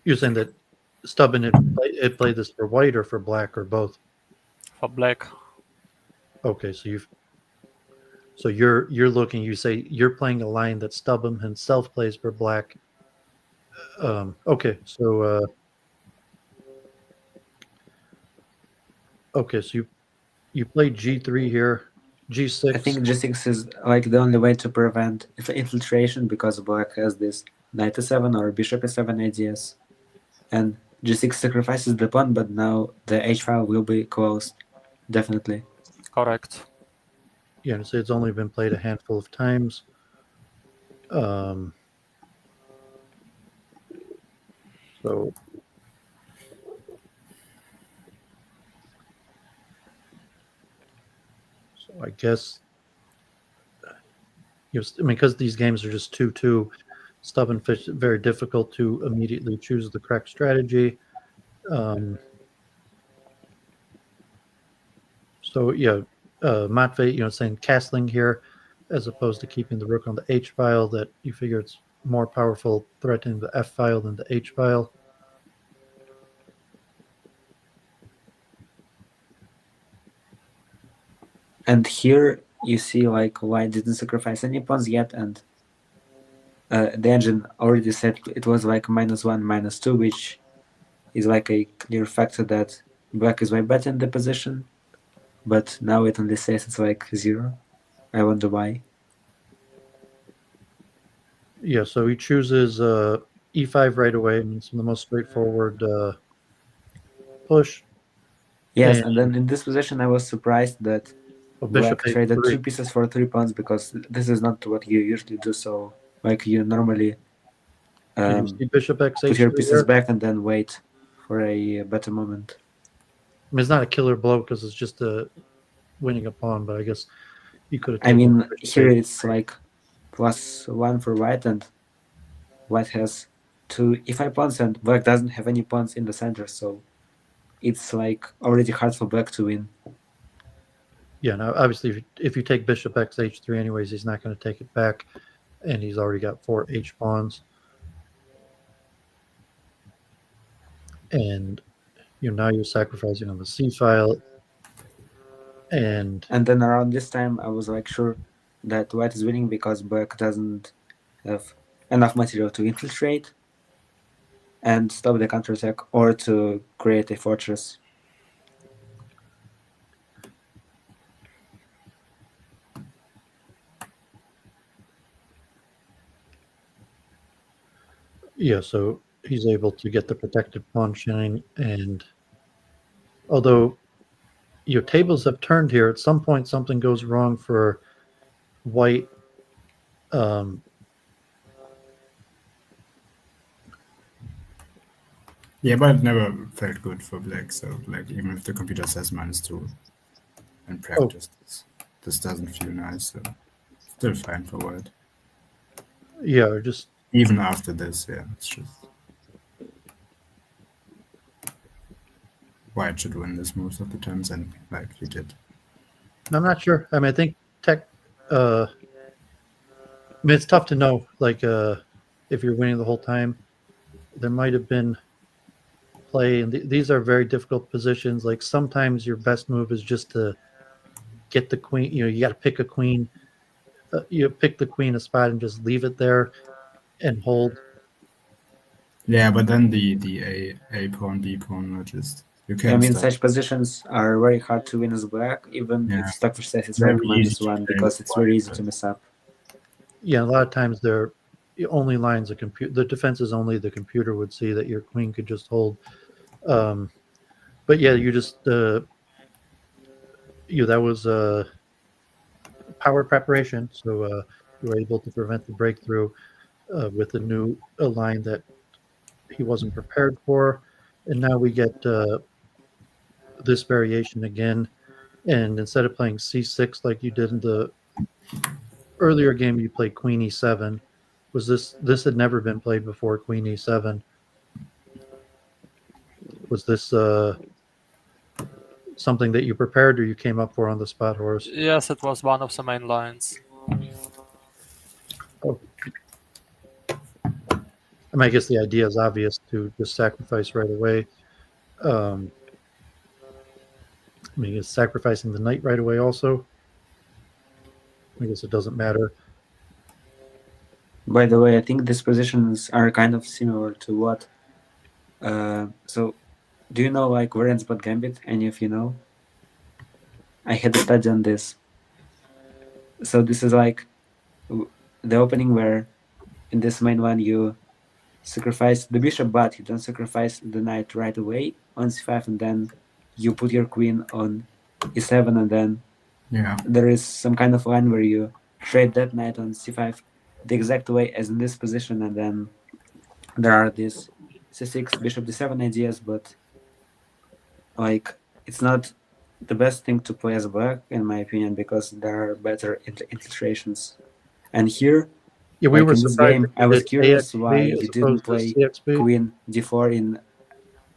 You're saying that Stubben had played this for white or for black or both? For black. Okay, so you're looking. You say you're playing a line that Stubben himself plays for black. Okay, so you played G3 here, G6. I think G6 is like the only way to prevent infiltration because black has this knight e7 or bishop e7 ideas. And G6 sacrifices the pawn, but now the H file will be closed, definitely. Correct. Yeah, so it's only been played a handful of times. So I guess because these games are just 2-2, Stubenfisch, very difficult to immediately choose the correct strategy. So yeah, Matvei, saying castling here as opposed to keeping the rook on the H file, that you figure it's more powerful threatening the F file than the H file. And here you see like white didn't sacrifice any pawns yet, and the engine already said it was like -1, -2, which is like a clear factor that black is way better in the position. But now it only says it's like 0. I wonder why. Yeah, so he chooses E5 right away. I mean, it's the most straightforward push. Yes, and then in this position I was surprised that Bishop black traded H3. 2 pieces for 3 pawns, because this is not what you usually do. So like you normally Did you see Bishop X put your H3 pieces there? back and then wait for a better moment. I mean, it's not a killer blow because it's just winning a pawn, but I guess you could have I taken mean, Bishop here H3. it's like +1 for white, and white has 2 e5 pawns, and black doesn't have any pawns in the center, so it's like already hard for black to win. Yeah, now obviously if you take Bishop X H3 anyways, he's not going to take it back, and he's already got 4 H pawns. And now you're sacrificing on the C file. And then around this time I was like sure that white is winning because black doesn't have enough material to infiltrate and stop the counterattack or to create a fortress. yeah, so he's able to get the protected pawn chain, and although your tables have turned here, at some point something goes wrong for white. Yeah, but it never felt good for black. So, like, even if the computer says -2 in practice, this doesn't feel nice. So, still fine for white. Yeah, just Even after this, yeah, it's just white should win this most of the times, and like he did. I'm not sure. I mean, I think I mean, it's tough to know. Like, if you're winning the whole time, there might have been play, and these are very difficult positions. Like sometimes your best move is just to get the queen. You got to pick a queen. You pick the queen a spot and just leave it there. and hold. Yeah, but then the A pawn, B pawn are just you I can't mean, stop. such positions are very hard to win as black, even Yeah. if Stubenfisch says it's Very recommend easy this to one play because it's very white, easy but- to mess up. Yeah, a lot of times they're the only lines the defense is only the computer would see that your queen could just hold. But yeah, you just that was power preparation, so you were able to prevent the breakthrough with a line that he wasn't prepared for, and now we get this variation again. And instead of playing c6 like you did in the earlier game, you played queen e7. Was this had never been played before? Queen e7. Was this something that you prepared or you came up for on the spot, Horus? Yes, it was one of the main lines. Oh. I mean, I guess the idea is obvious to just sacrifice right away. I mean, is sacrificing the knight right away also? I guess it doesn't matter. By the way, I think these positions are kind of similar to what. So, do you know like variance but gambit? Any of you know? I had a study on this. So this is like the opening where in this main one you sacrifice the bishop, but you don't sacrifice the knight right away on c5, and then you put your queen on e7, and then Yeah. there is some kind of line where you trade that knight on c5 the exact way as in this position, and then there are these c6, bishop d7 ideas, but like it's not the best thing to play as black in my opinion because there are better infiltrations. And here, Yeah, we like were in this surprised game, that I you was did curious why AXB you as didn't opposed to play CXB. queen d4 in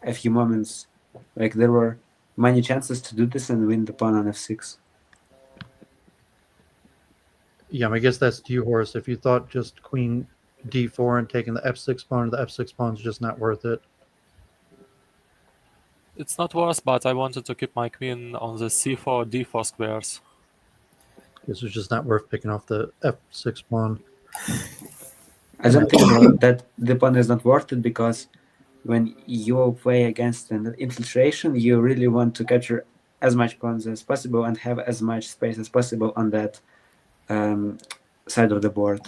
a few moments. Like there were many chances to do this and win the pawn on f6. Yeah, I guess that's to you, Horus. If you thought just queen d4 and taking the f6 pawn, the f6 pawn is just not worth it. It's not worse, but I wanted to keep my queen on the c4, d4 squares. This is just not worth picking off the f6 pawn. I don't think though that the pawn is not worth it because when you play against an infiltration, you really want to capture as much pawns as possible and have as much space as possible on that side of the board.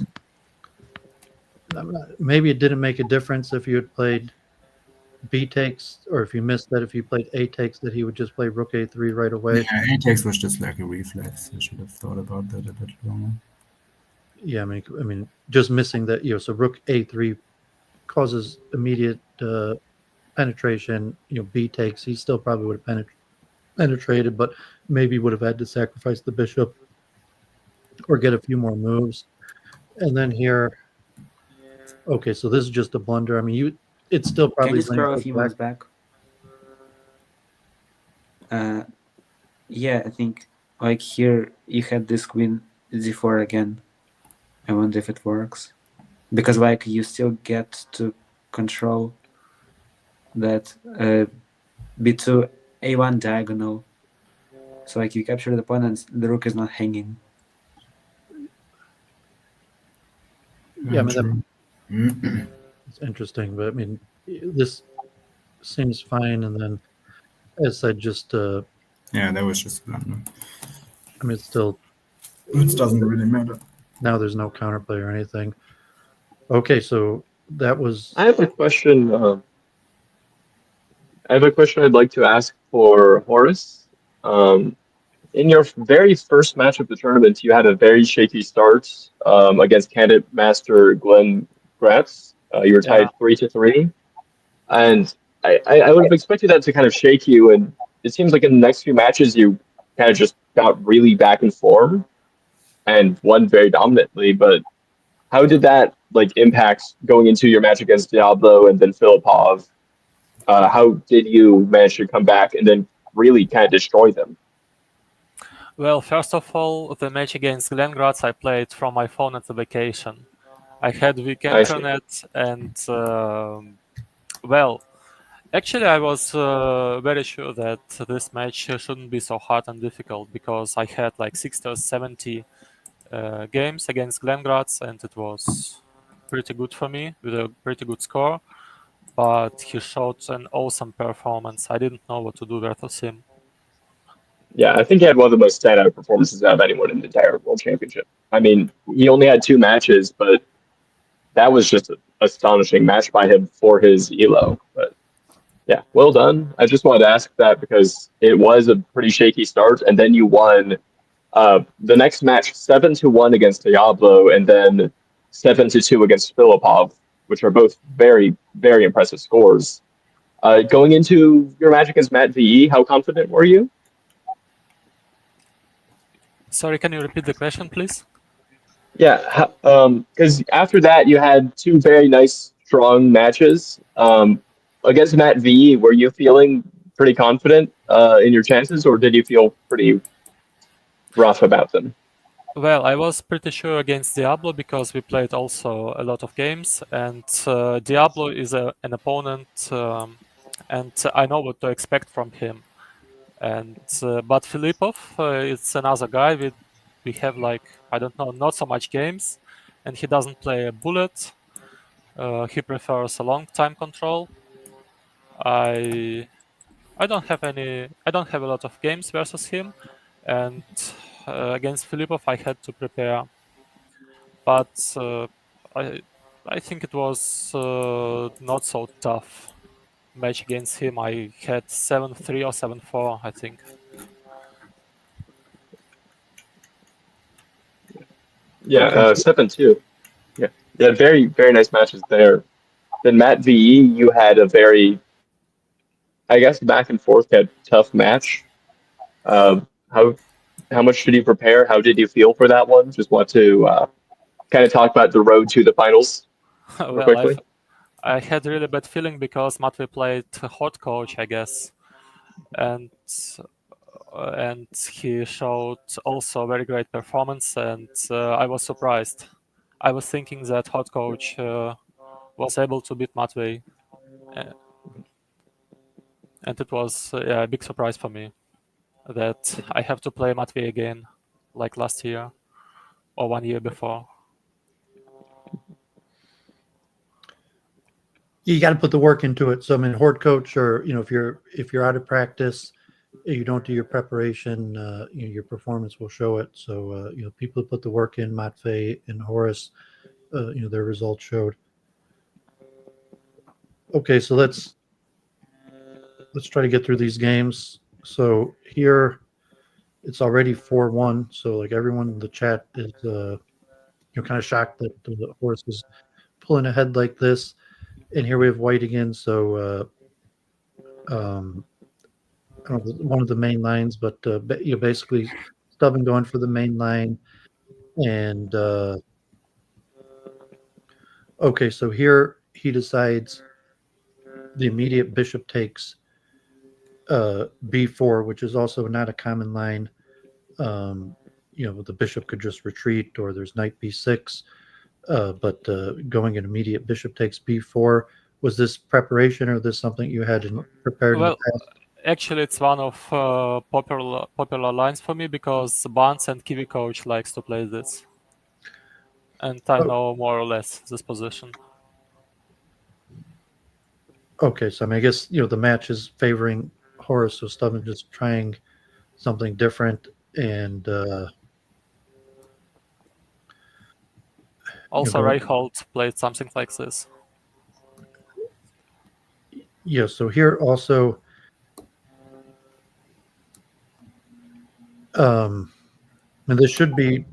Maybe it didn't make a difference if you had played b takes, or if you missed that, if you played a takes, that he would just play rook a3 right away. Yeah, A takes was just like a reflex. I should have thought about that a bit longer. Yeah, I mean, just missing that, so rook a3 causes immediate penetration. B takes, he still probably would have penetrated, but maybe would have had to sacrifice the bishop or get a few more moves. And then here, okay, so this is just a blunder. I mean, it's still Can probably you scroll a black. few moves back? Yeah, I think like here you had this queen d4 again. I wonder if it works. Because like you still get to control that b2 a1 diagonal. So like you capture the pawn and the rook is not hanging. Yeah, I mean, it's interesting, but I mean, this seems fine. And then, as I just, yeah, that was just blunder. I mean, it's still, It doesn't really matter. now there's no counterplay or anything. Okay, so that was. I have a question. I have a question I'd like to ask for Horus. In your very first match of the tournament, you had a very shaky start against candidate master Glenn Gratz. You were tied 3-3, and I would have expected that to kind of shake you. And it seems like in the next few matches, you kind of just got really back in form and won very dominantly. But how did that impact going into your match against Diablo and then Filipov? How did you manage to come back and then really kind of destroy them? Well, first of all, the match against Glengrads I played from my phone at the vacation. I had weak internet and, well, actually I was very sure that this match shouldn't be so hard and difficult because I had like 60 or 70 games against Glengrads and it was pretty good for me with a pretty good score, but he showed an awesome performance. I didn't know what to do versus him. Yeah, I think he had one of the most standout performances out of anyone in the entire World Championship. I mean, he only had 2 matches, but that was just an astonishing match by him for his elo. But yeah, well done. I just wanted to ask that because it was a pretty shaky start, and then you won the next match 7-1 against Diablo, and then 7-2 against Filipov, which are both very, very impressive scores. Going into your match against Matt VE, how confident were you? Sorry, can you repeat the question, please? Yeah, because after that you had 2 very nice, strong matches against Matt VE. Were you feeling pretty confident in your chances, or did you feel pretty rough about them? Well, I was pretty sure against Diablo because we played also a lot of games, and Diablo is an opponent, and I know what to expect from him. And but Filipov, it's another guy. We have like, I don't know, not so much games, and he doesn't play a bullet. He prefers a long time control. I I don't have any. I don't have a lot of games versus him, and against Filipov I had to prepare. But I I think it was not so tough match against him. I had 7-3 or 7-4, I think. Yeah, Okay. 7-2. Yeah, you had very, very nice matches there. Then Matt VE, you had a very, I guess, back and forth, had tough match. Um, how how much did you prepare? How did you feel for that one? Just want to kind of talk about the road to the finals real Well, quickly. I had really bad feeling because Matvei played hot coach, I guess, and he showed also very great performance, and I was surprised. I was thinking that hot coach was able to beat Matvei, uh, and it was yeah, a big surprise for me that I have to play Matvei again, like last year or 1 year before. You got to put the work into it. So I mean, horde coach, or if you're out of practice, you don't do your preparation, your performance will show it. So people who put the work in, Matvei and Horus, their results showed. Okay, so let's try to get through these games. So here, it's already 4-1. So like everyone in the chat is kind of shocked that the Horus is pulling ahead like this. And here we have white again. So I don't know, one of the main lines, but basically Stubben going for the main line. And okay, so here he decides the immediate bishop takes b4, which is also not a common line. The bishop could just retreat, or there's knight b6. But going an immediate bishop takes b4. Was this preparation, or this something you had prepared in the Well, past? actually, it's one of popular lines for me because Barnes and Kiwi Coach likes to play this, and I Oh, know more or less this position. okay, so I mean, I guess the match is favoring Horus, so Stubben just trying something different, and Also, going. Reichhold played something like this. Yeah, so here also, and this should be.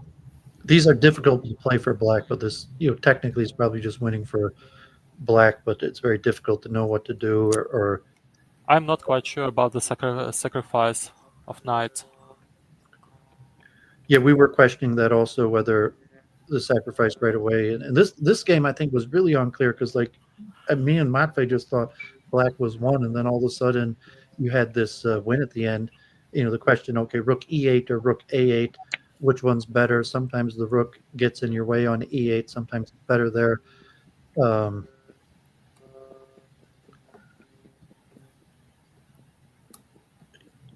These are difficult to play for black, but this technically is probably just winning for black, but it's very difficult to know what to do, or I'm not quite sure about the sacrifice of knight. yeah, we were questioning that also, whether the sacrifice right away, and this game I think was really unclear because like me and Matvei just thought black was won, and then all of a sudden you had this win at the end. The question, okay, rook e8 or rook a8, which one's better? Sometimes the rook gets in your way on e8, sometimes it's better there. Um,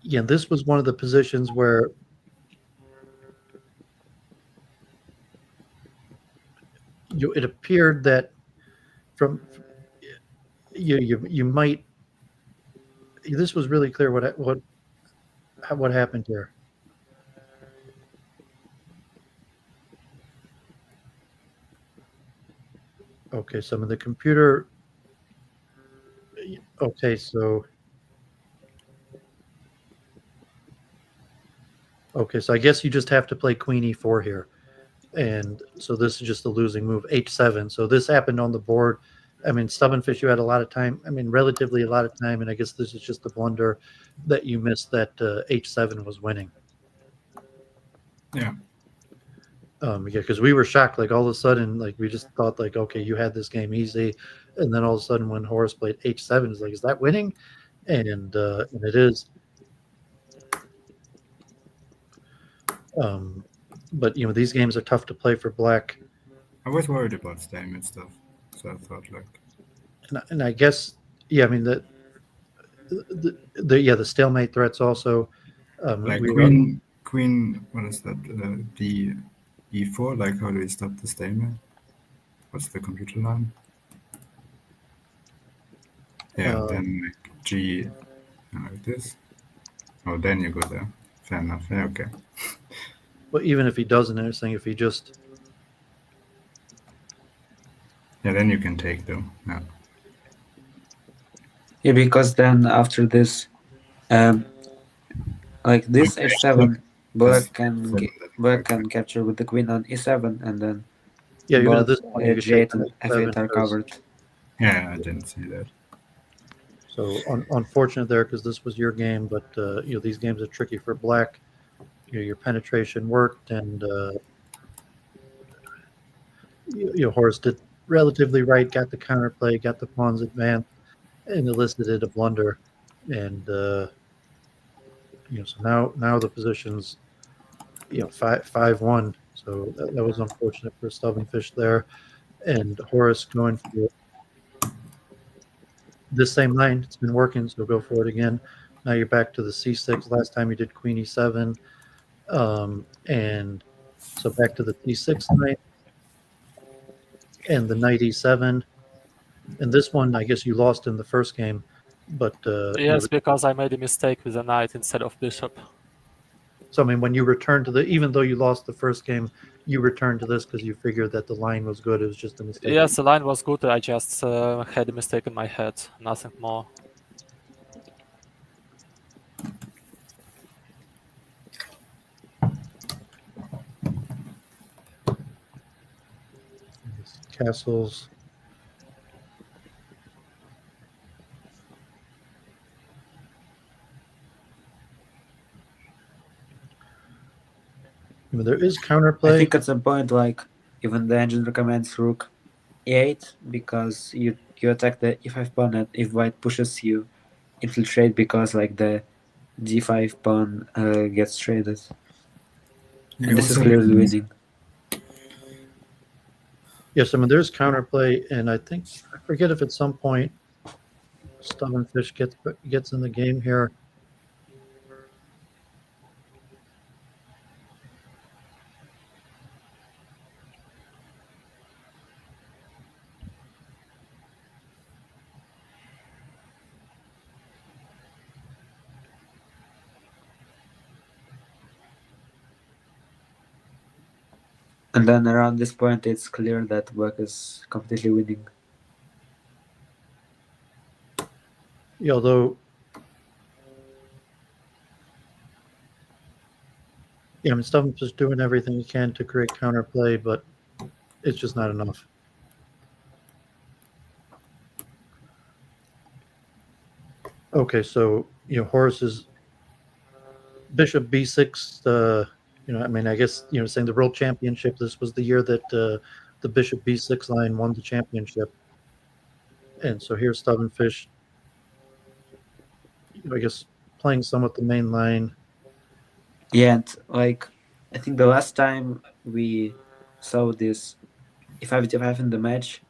yeah, this was one of the positions where it appeared that from you might. This was really clear what happened here. Okay, some of the computer. Okay, so. Okay, so I guess you just have to play Queen E4 here. And so this is just a losing move, H7. So this happened on the board. I mean, Stubenfisch, you had a lot of time. I mean, relatively a lot of time. And I guess this is just a blunder that you missed that H7 was winning. Yeah. Yeah, because we were shocked. Like all of a sudden, like we just thought, like, okay, you had this game easy, and then all of a sudden, when Horus played H7, it's like, is that winning? And it is. But these games are tough to play for black. I was worried about stalemate stuff, so I thought like. And I guess, yeah, I mean the stalemate threats also. Like queen, what is that? The E4. Like, how do we stop the stalemate? What's the computer line? Yeah, then like G, like this. Oh, then you go there. Fair enough. Yeah, okay. But even if he doesn't, I was saying if he just. Yeah, then you can take them. Yeah. Yeah, because then after this, like this H7, black can capture with the queen on E7, and then even both at this point, G8 and F8 are covered. Yeah, I didn't see that. So unfortunate there because this was your game, but these games are tricky for black. Your penetration worked, and Horus did relatively right, got the counterplay, got the pawns advanced, and elicited a blunder, and so now the position's 5-1. So that was unfortunate for Stubenfisch there, and Horus going for this same line. It's been working, so go for it again. Now you're back to the C6. Last time you did Queen E7, and so back to the C6 line and the Knight E7. And this one, I guess you lost in the first game, but yes, because I made a mistake with the knight instead of bishop. So I mean, when you return to even though you lost the first game, you returned to this because you figured that the line was good. It was just a mistake. Yes, the line was good. I just had a mistake in my head, nothing more. Castles. I mean, there is counterplay. I think at some point, like, even the engine recommends rook e8 because you attack the e5 pawn, and if white pushes you infiltrate because like the d5 pawn gets traded. And this is clearly winning. Yes, I mean there's counterplay, and I forget if at some point Stubenfisch gets in the game here. And then around this point, it's clear that black is completely winning. Yeah, although, I mean, Stubenfisch is doing everything he can to create counterplay, but it's just not enough. Okay, so Horus's bishop b6. I mean, I guess saying the world championship. This was the year that the bishop b6 line won the championship, and so here's Stubenfisch. I guess playing somewhat the main line. Yeah, and like I think the last time we saw this e5 d5 in the match,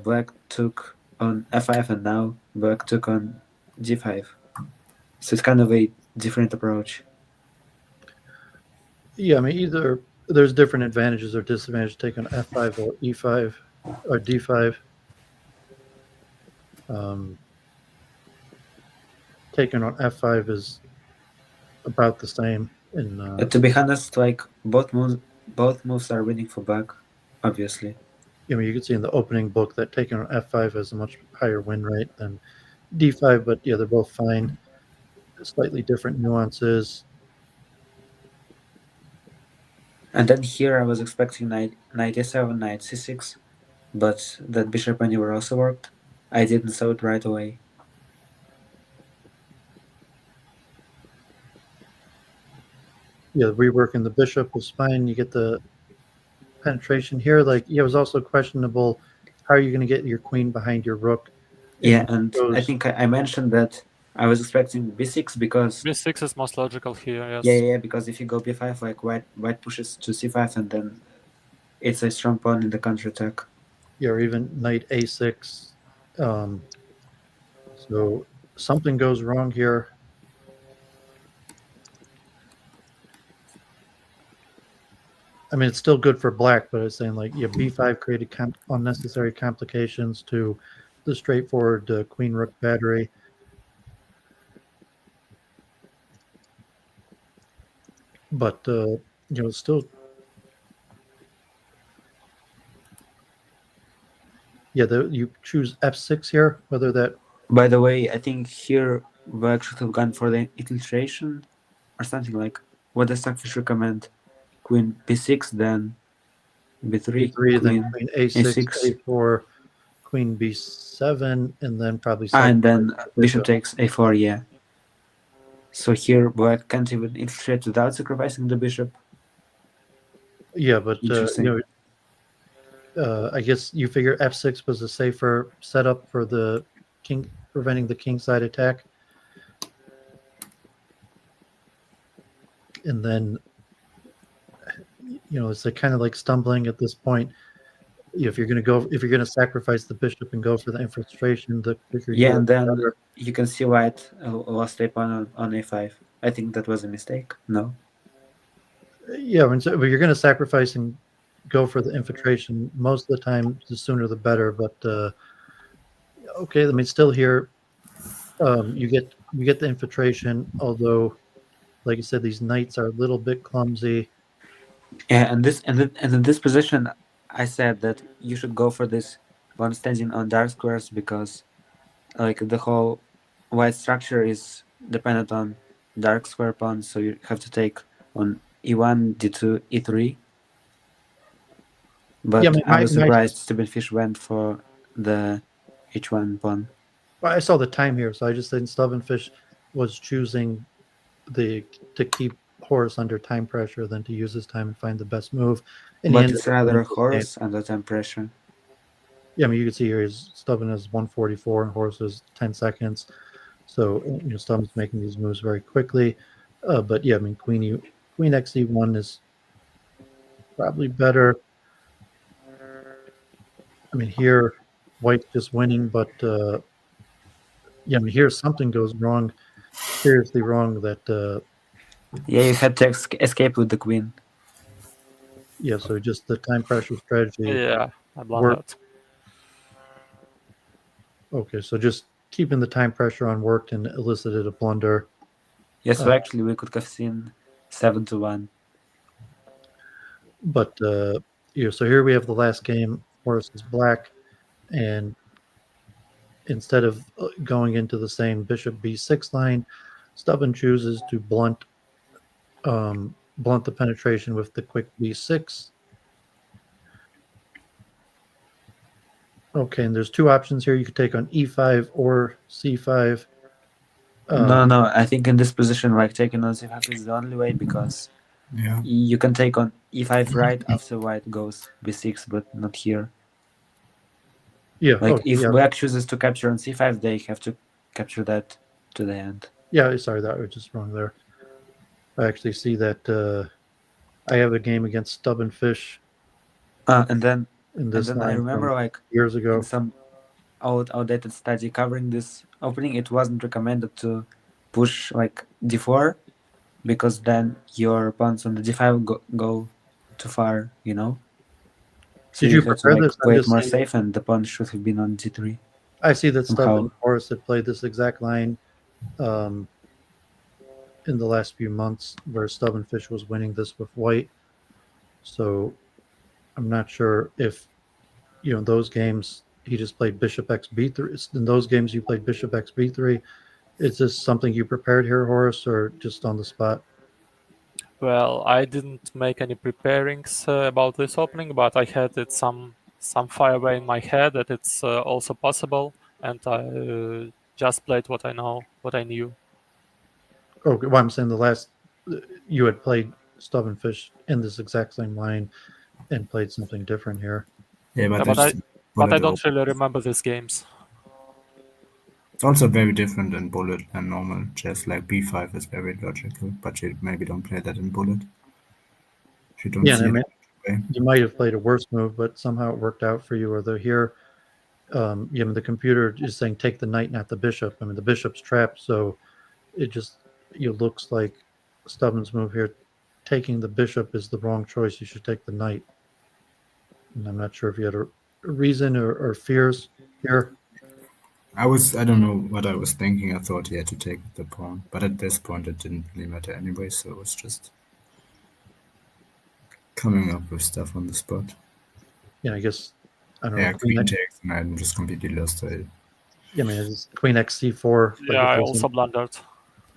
black took on f5, and now black took on g5. So it's kind of a different approach. Yeah, I mean, either there's different advantages or disadvantages to take on f5 or e5 or d5. Taking on f5 is about the same. To be honest, like both moves are winning for black, obviously. You can see in the opening book that taking on f5 has a much higher win rate than d5, but yeah, they're both fine. Slightly different nuances. And then here I was expecting knight e7, knight c6, but that bishop maneuver also worked. I didn't saw it right away. Yeah, reworking the bishop was fine. You get the penetration here. Like, yeah, it was also questionable. How are you going to get your queen behind your rook? Yeah, and I think I mentioned that I was expecting b6 because b6 is most logical here. Yes. yeah, because if you go b5, like white pushes to c5, and then it's a strong pawn in the counterattack. Yeah, or even knight a6. So something goes wrong here. I mean, it's still good for black, but it's saying like, yeah, b5 created unnecessary complications to the straightforward queen rook battery. But still, yeah, you choose f6 here. Whether that, By the way, I think here black should have gone for the infiltration or something like. What does Stubenfisch recommend? Queen b6, then b3, b3, queen then queen a6, a6, a4, queen b7, and then probably and then the bishop takes a4. Yeah. So here black can't even infiltrate without sacrificing the bishop. Yeah, but Interesting. I guess you figure f6 was a safer setup for the king, preventing the kingside attack. And then, it's kind of like stumbling at this point. If you're going to sacrifice the bishop and go for the infiltration, the quicker you Yeah, and then better. you can see white lost a pawn on a5. I think that was a mistake. No. Yeah, but you're going to sacrifice and go for the infiltration. Most of the time, the sooner the better. But okay, I mean, still here, you get the infiltration. Although, like I said, these knights are a little bit clumsy. Yeah, and in this position, I said that you should go for this pawn standing on dark squares because, like, the whole white structure is dependent on dark square pawns, so you have to take on e1, d2, e3. But Yeah, I mean, I was surprised Stubenfisch went for the h1 pawn. Well, I saw the time here, so I just said Stubenfisch was choosing to keep Horus under time pressure than to use his time and find the best move. And But it's rather Horus under time pressure. Yeah, I mean, you can see here his Stubben is 144 and Horus is 10 seconds. So Stubben's making these moves very quickly. But yeah, I mean, Queen XE1 is probably better. I mean, here White's just winning, but yeah, I mean, here something goes wrong, seriously wrong. That yeah, you had to escape with the queen. Yeah, so just the time pressure strategy. Yeah, I blundered. Okay, so just keeping the time pressure on worked and elicited a blunder. Yes, so actually we could have seen 7-1. But so here we have the last game. Horus is black, and instead of going into the same bishop b6 line, Stubben chooses to blunt the penetration with the quick b6. Okay, and there's two options here. You could take on e5 or c5. No, I think in this position, like taking on c5 is the only way because you can take on e5 right after white goes b6, but not here. Yeah, like if black chooses to capture on c5, they have to capture that to the end. Yeah, sorry, that was just wrong there. I actually see that I have a game against Stubenfisch. And then I remember, like years ago, in some outdated study covering this opening, it wasn't recommended to push like d4 because then your pawns on the d5 go too far, you know. So Did you you had to prepare like this? I'm play it just more saying, safe, and the pawn should have been on d3 I see that Stubb somehow. and Horus had played this exact line um, in the last few months, where Stubenfisch was winning this with white. So I'm not sure if those games he just played Bishop X B3. In those games you played Bishop X B3. Is this something you prepared here, Horus, or just on the spot? Well, I didn't make any preparings about this opening, but I had it some fire away in my head that it's also possible, and I just played what I know, what I knew. Okay, well, I'm saying the last you had played Stubenfisch in this exact same line and played something different here. Yeah, but Yeah, but I there's but I bullet don't open. really remember these games. It's also very different in bullet than normal chess. Like b5 is very logical, but you maybe don't play that in bullet. If you don't Yeah, see and I it mean, that way. you might have played a worse move, but somehow it worked out for you. Or here, the computer is saying take the knight, not the bishop. I mean, the bishop's trapped, so it just looks like Stubbins' move here. Taking the bishop is the wrong choice. You should take the knight. And I'm not sure if you had a reason or fears here. I don't know what I was thinking. I thought he had to take the pawn, but at this point it didn't really matter anyway, so it was just coming up with stuff on the spot. Yeah, I guess I don't Yeah, know. queen takes, and I'm just completely lost. I mean, it's Queen X C4. Like Yeah, it I doesn't. also blundered.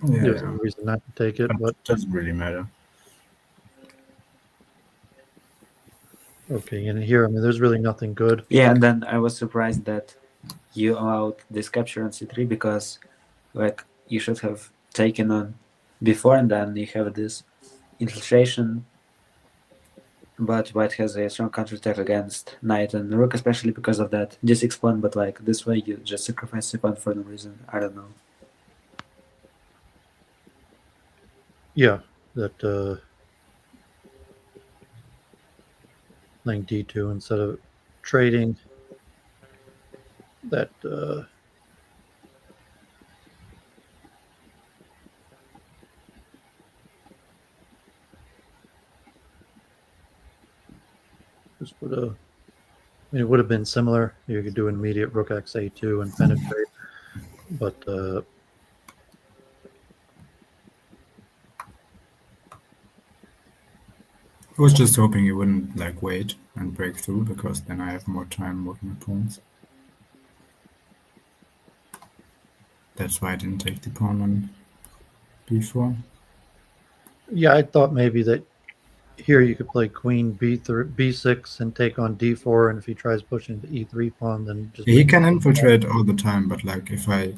There's no reason not to take it, but it doesn't really matter. okay. And here, I mean, there's really nothing good. Yeah, and then I was surprised that you allowed this capture on c3 because, like, you should have taken on before, and then you have this infiltration. But white has a strong counterattack against knight and rook, especially because of that d6 pawn. But like this way, you just sacrifice the pawn for no reason. I don't know. Yeah, that playing D2 instead of trading. That this would have. I mean, it would have been similar. You could do an immediate rook X A2 and penetrate, but I was just hoping he wouldn't like wait and break through, because then I have more time with my pawns. That's why I didn't take the pawn on b4. yeah, I thought maybe that here you could play Queen B3, B6 and take on D4, and if he tries pushing the E3 pawn, then just He can infiltrate all the time, but like if I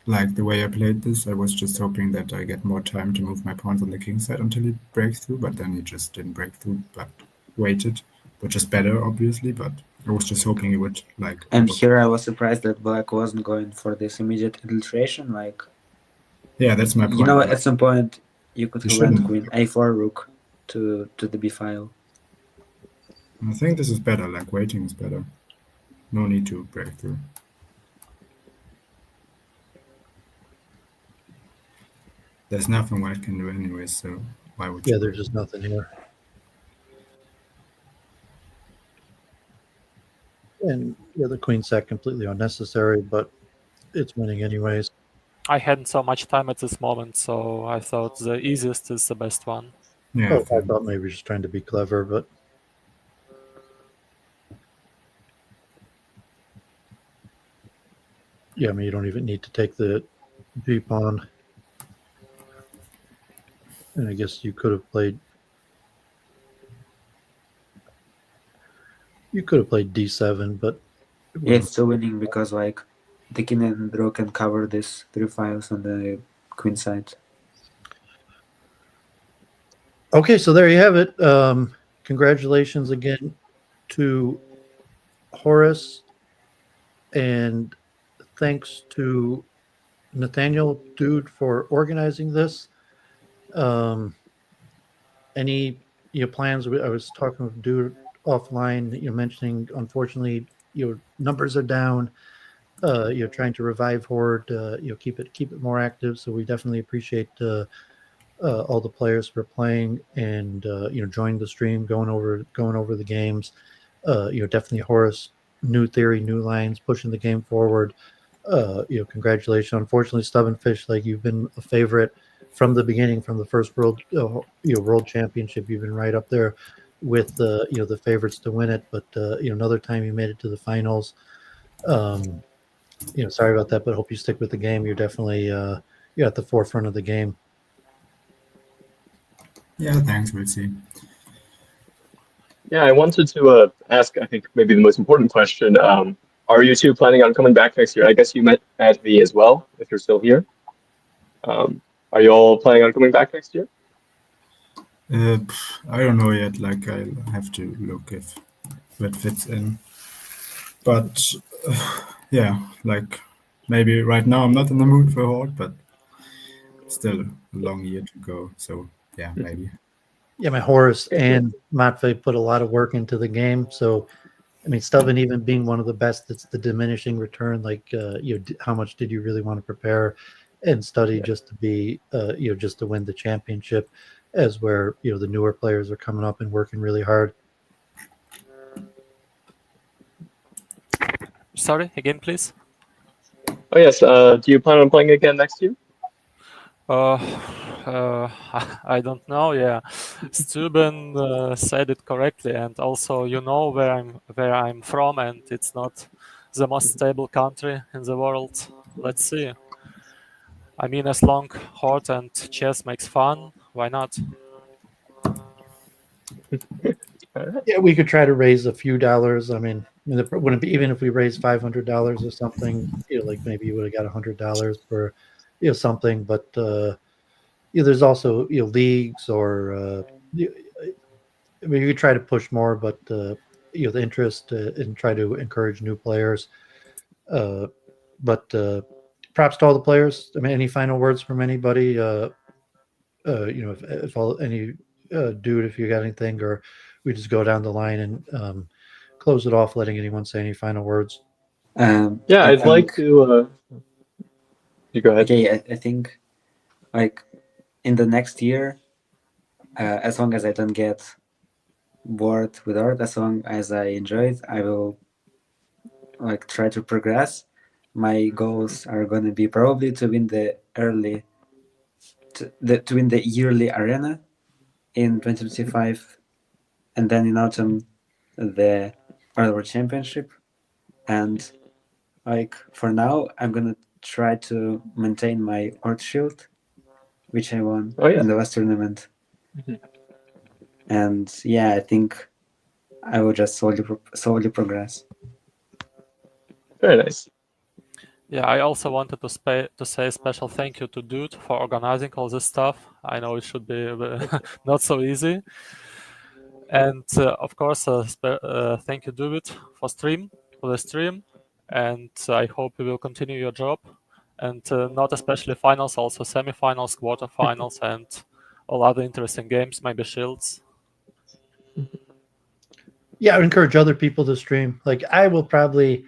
like the way I played this, I was just hoping that I get more time to move my pawns on the king side until he breaks through, but then he just didn't break through, but waited, which is better, obviously, but I was just hoping he would like. And here I was surprised that black wasn't going for this immediate infiltration. Like, yeah, that's my point. you know, at some point you could You have went shouldn't. queen a4 rook to the b file. I think this is better, like waiting is better. No need to break through. There's nothing white can do anyway, so why would you? yeah, there's just nothing here. And yeah, the queen sack completely unnecessary, but it's winning anyways. I hadn't so much time at this moment, so I thought the easiest is the best one. Yeah, I thought maybe he was just trying to be clever, but yeah, I mean, you don't even need to take the B pawn. And I guess you could have played. You could have played D7, but Yeah, it's still winning because like the king and rook can cover these 3 files on the queen side. okay, so there you have it. Congratulations again to Horus, and thanks to Nathaniel Dude for organizing this. Any plans? I was talking with Dude offline. You're mentioning, unfortunately, your numbers are down. You're trying to revive Horde. Keep it more active. So we definitely appreciate all the players for playing and joining the stream, going over the games. Definitely Horus, new theory, new lines, pushing the game forward. Congratulations. Unfortunately, Stubenfisch, like you've been a favorite from the beginning, from the first world championship. You've been right up there with the favorites to win it. But another time you made it to the finals. Sorry about that, but hope you stick with the game. You're definitely you're at the forefront of the game. Yeah, thanks. We'll see. Yeah, I wanted to ask, I think maybe the most important question. Are you two planning on coming back next year? I guess you met Matvei as well, if you're still here. Are you all planning on coming back next year? I don't know yet. Like I'll have to look if that fits in. But yeah, like maybe right now I'm not in the mood for Horde, but still a long year to go. So yeah, maybe. Yeah, my Horus Okay, and Matvei put a lot of work into the game. So, I mean, Stubben even being one of the best, it's the diminishing return. Like, how much did you really want to prepare and study just to be, just to win the championship? As where the newer players are coming up and working really hard. Sorry, again, please. Oh yes. Do you plan on playing again next year? I don't know. Yeah, Stuben said it correctly, and also where I'm from, and it's not the most stable country in the world. Let's see. I mean, as long Horde and chess makes fun, why not? Yeah, we could try to raise a few dollars. I mean, it wouldn't be even if we raised $500 or something. Like maybe you would have got $100 for something, but. There's also leagues or I mean, you could try to push more, but the interest and try to encourage new players. But props to all the players. I mean, any final words from anybody? If all any dude, if you got anything, or we just go down the line and close it off, letting anyone say any final words. Yeah, I I'd like think, to. You go ahead. okay, I think like in the next year, as long as I don't get bored with art, as long as I enjoy it, I will like try to progress. My goals are gonna be probably to win the to win the yearly arena in 2025, and then in autumn the World Championship. And like for now, I'm gonna try to maintain my art shield, which I won Oh yeah. in the last tournament. And yeah, I think I will just slowly progress. Very nice. Yeah, I also wanted to say a special thank you to Dude for organizing all this stuff. I know it should be not so easy. And of course, thank you, Dude, for the stream. And I hope you will continue your job. And not especially finals, also semifinals, quarterfinals, and all other interesting games, maybe shields. Yeah, I would encourage other people to stream. Like I will probably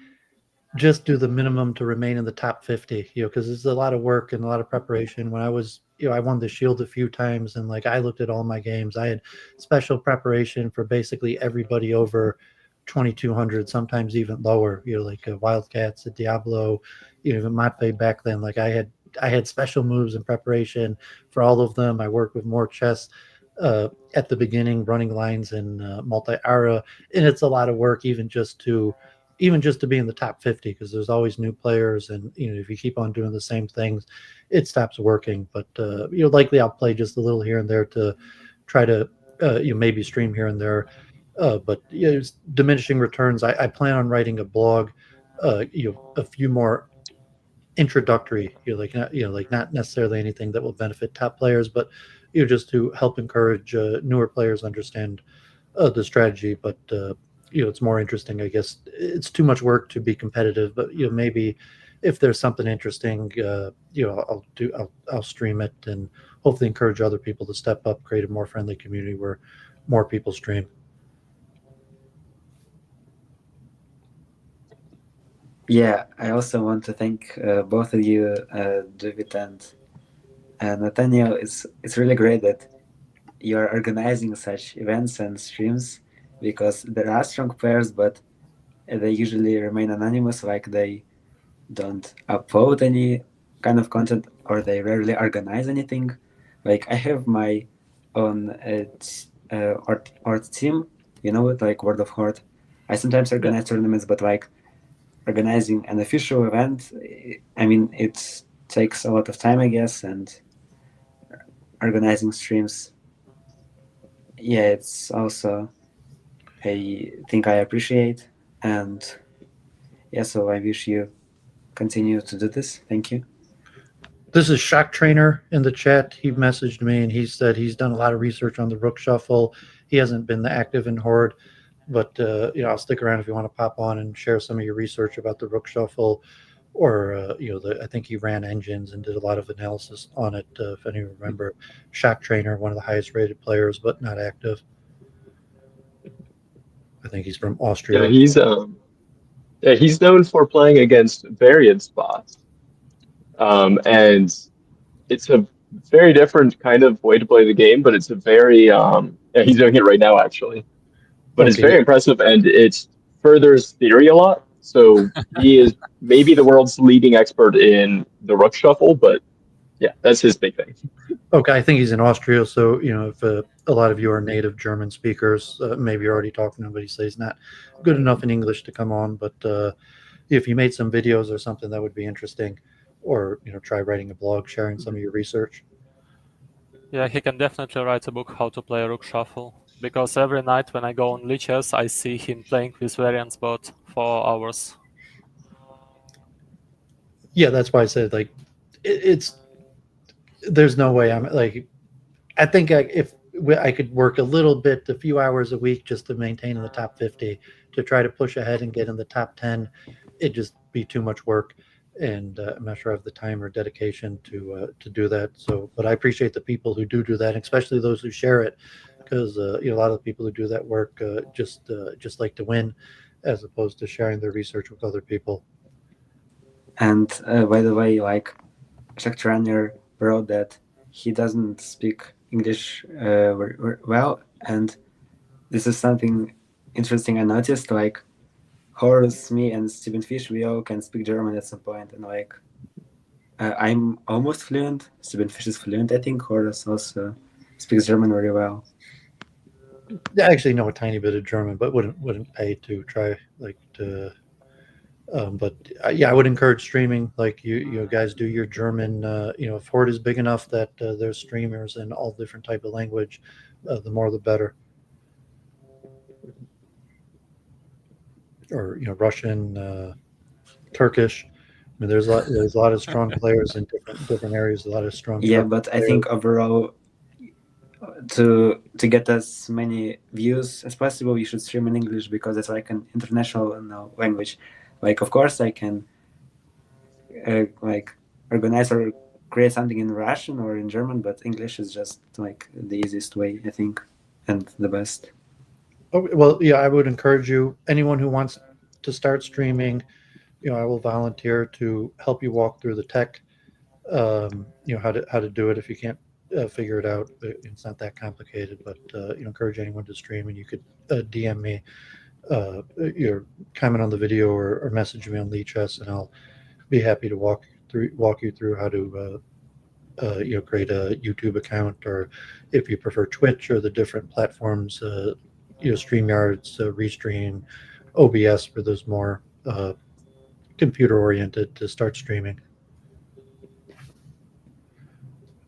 just do the minimum to remain in the top 50, because it's a lot of work and a lot of preparation. When I was, I won the Shield a few times, and like I looked at all my games. I had special preparation for basically everybody over 2200, sometimes even lower. Like Wildcats, a Diablo, even Matvei back then. Like I had special moves and preparation for all of them. I worked with more chess at the beginning, running lines and multi-ara, and it's a lot of work even just to be in the top 50, because there's always new players, and if you keep on doing the same things, it stops working. But likely I'll play just a little here and there to try to maybe stream here and there. But it's diminishing returns. I plan on writing a blog, a few more introductory, like not necessarily anything that will benefit top players, but just to help encourage newer players understand the strategy. But it's more interesting, I guess. It's too much work to be competitive, but maybe if there's something interesting, I'll stream it and hopefully encourage other people to step up, create a more friendly community where more people stream. Yeah, I also want to thank both of you, David and Nathaniel, it's really great that you're organizing such events and streams, because there are strong players, but they usually remain anonymous, like they don't upload any kind of content, or they rarely organize anything. Like I have my own art team, you know it, like World of Horde. I sometimes organize tournaments, but like organizing an official event, I mean, it takes a lot of time, I guess, and organizing streams, yeah, it's also a thing I appreciate. And yeah, so I wish you continue to do this. Thank you. This is Shock Trainer in the chat. He messaged me and he said he's done a lot of research on the Rook Shuffle. He hasn't been active in Horde, but I'll stick around if you want to pop on and share some of your research about the Rook Shuffle. Or I think he ran engines and did a lot of analysis on it. If any remember, Shock Trainer, one of the highest rated players, but not active. I think he's from Austria. He's known for playing against variant bots. And it's a very different kind of way to play the game, but it's a very he's doing it right now actually. But it's very impressive, and it furthers theory a lot. So he is maybe the world's leading expert in the Rook Shuffle, but yeah, that's his big thing. Okay, I think he's in Austria, so if a lot of you are native German speakers, maybe you're already talking to him, but he says he's not good enough in English to come on. But if you made some videos or something, that would be interesting. Or try writing a blog, sharing some of your research. Yeah, he can definitely write a book how to play Rook Shuffle, because every night when I go on Lichess, I see him playing with variants bot for hours. Yeah, that's why I said there's no way I think if I could work a little bit, a few hours a week just to maintain in the top 50, to try to push ahead and get in the top 10, it'd just be too much work. And I'm not sure I have the time or dedication to do that. So, but I appreciate the people who do that, especially those who share it, because a lot of the people who do that work just like to win, as opposed to sharing their research with other people. And by the way, like Shaktaraner wrote that he doesn't speak English well, and this is something interesting I noticed. Like Horus, me, and Stubenfisch, we all can speak German at some point, and like I'm almost fluent. Stubenfisch is fluent, I think. Horus also speaks German very well. I actually know a tiny bit of German, but wouldn't pay to try but yeah, I would encourage streaming. Like you guys do your German. If Horde is big enough that there's streamers in all different type of language, the more the better. Or Russian, Turkish. I mean, there's a lot of strong players in different areas. A lot of strong. Yeah, but I think overall, to get as many views as possible, you should stream in English, because it's like an international language. Like, of course, I can like organize or create something in Russian or in German, but English is just like the easiest way, I think, and the best. Oh, well, yeah, I would encourage you. Anyone who wants to start streaming, I will volunteer to help you walk through the tech. How to do it if you can't figure it out. It's not that complicated, but encourage anyone to stream, and you could DM me your comment on the video or message me on Lichess, and I'll be happy to walk you through how to create a YouTube account, or if you prefer Twitch or the different platforms, StreamYards, Restream, OBS for those more computer oriented to start streaming.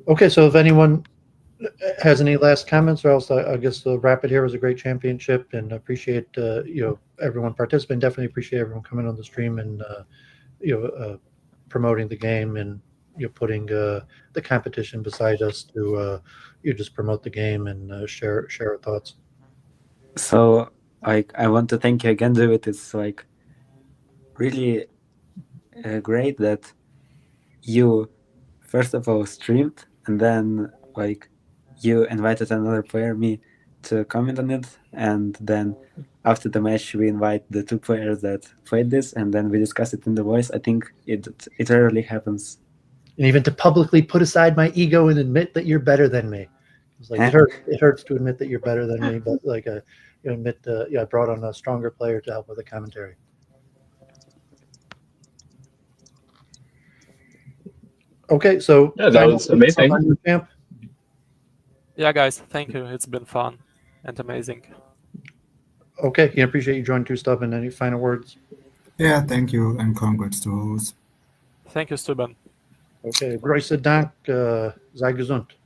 Okay, so if anyone has any last comments, or else I guess the wrap it here. Was a great championship, and appreciate everyone participating. Definitely appreciate everyone coming on the stream and promoting the game, and putting the competition beside us to just promote the game and share our thoughts. So I want to thank you again, David. It's like really great that you first of all streamed, and then like you invited another player, me, to comment on it, and then after the match we invite the two players that played this, and then we discuss it in the voice. I think it rarely happens. and even to publicly put aside my ego and admit that you're better than me. It's like it hurts to admit that you're better than me, but like admit I brought on a stronger player to help with the commentary. Okay, so Yeah, that was amazing. Champ. Yeah, guys, thank you. It's been fun and amazing. Okay, I appreciate you joining too, Stubbin. Any final words? Yeah, thank you, and congrats to Horus. Thank you, Stuben. Okay, Grüße Dank, sei gesund.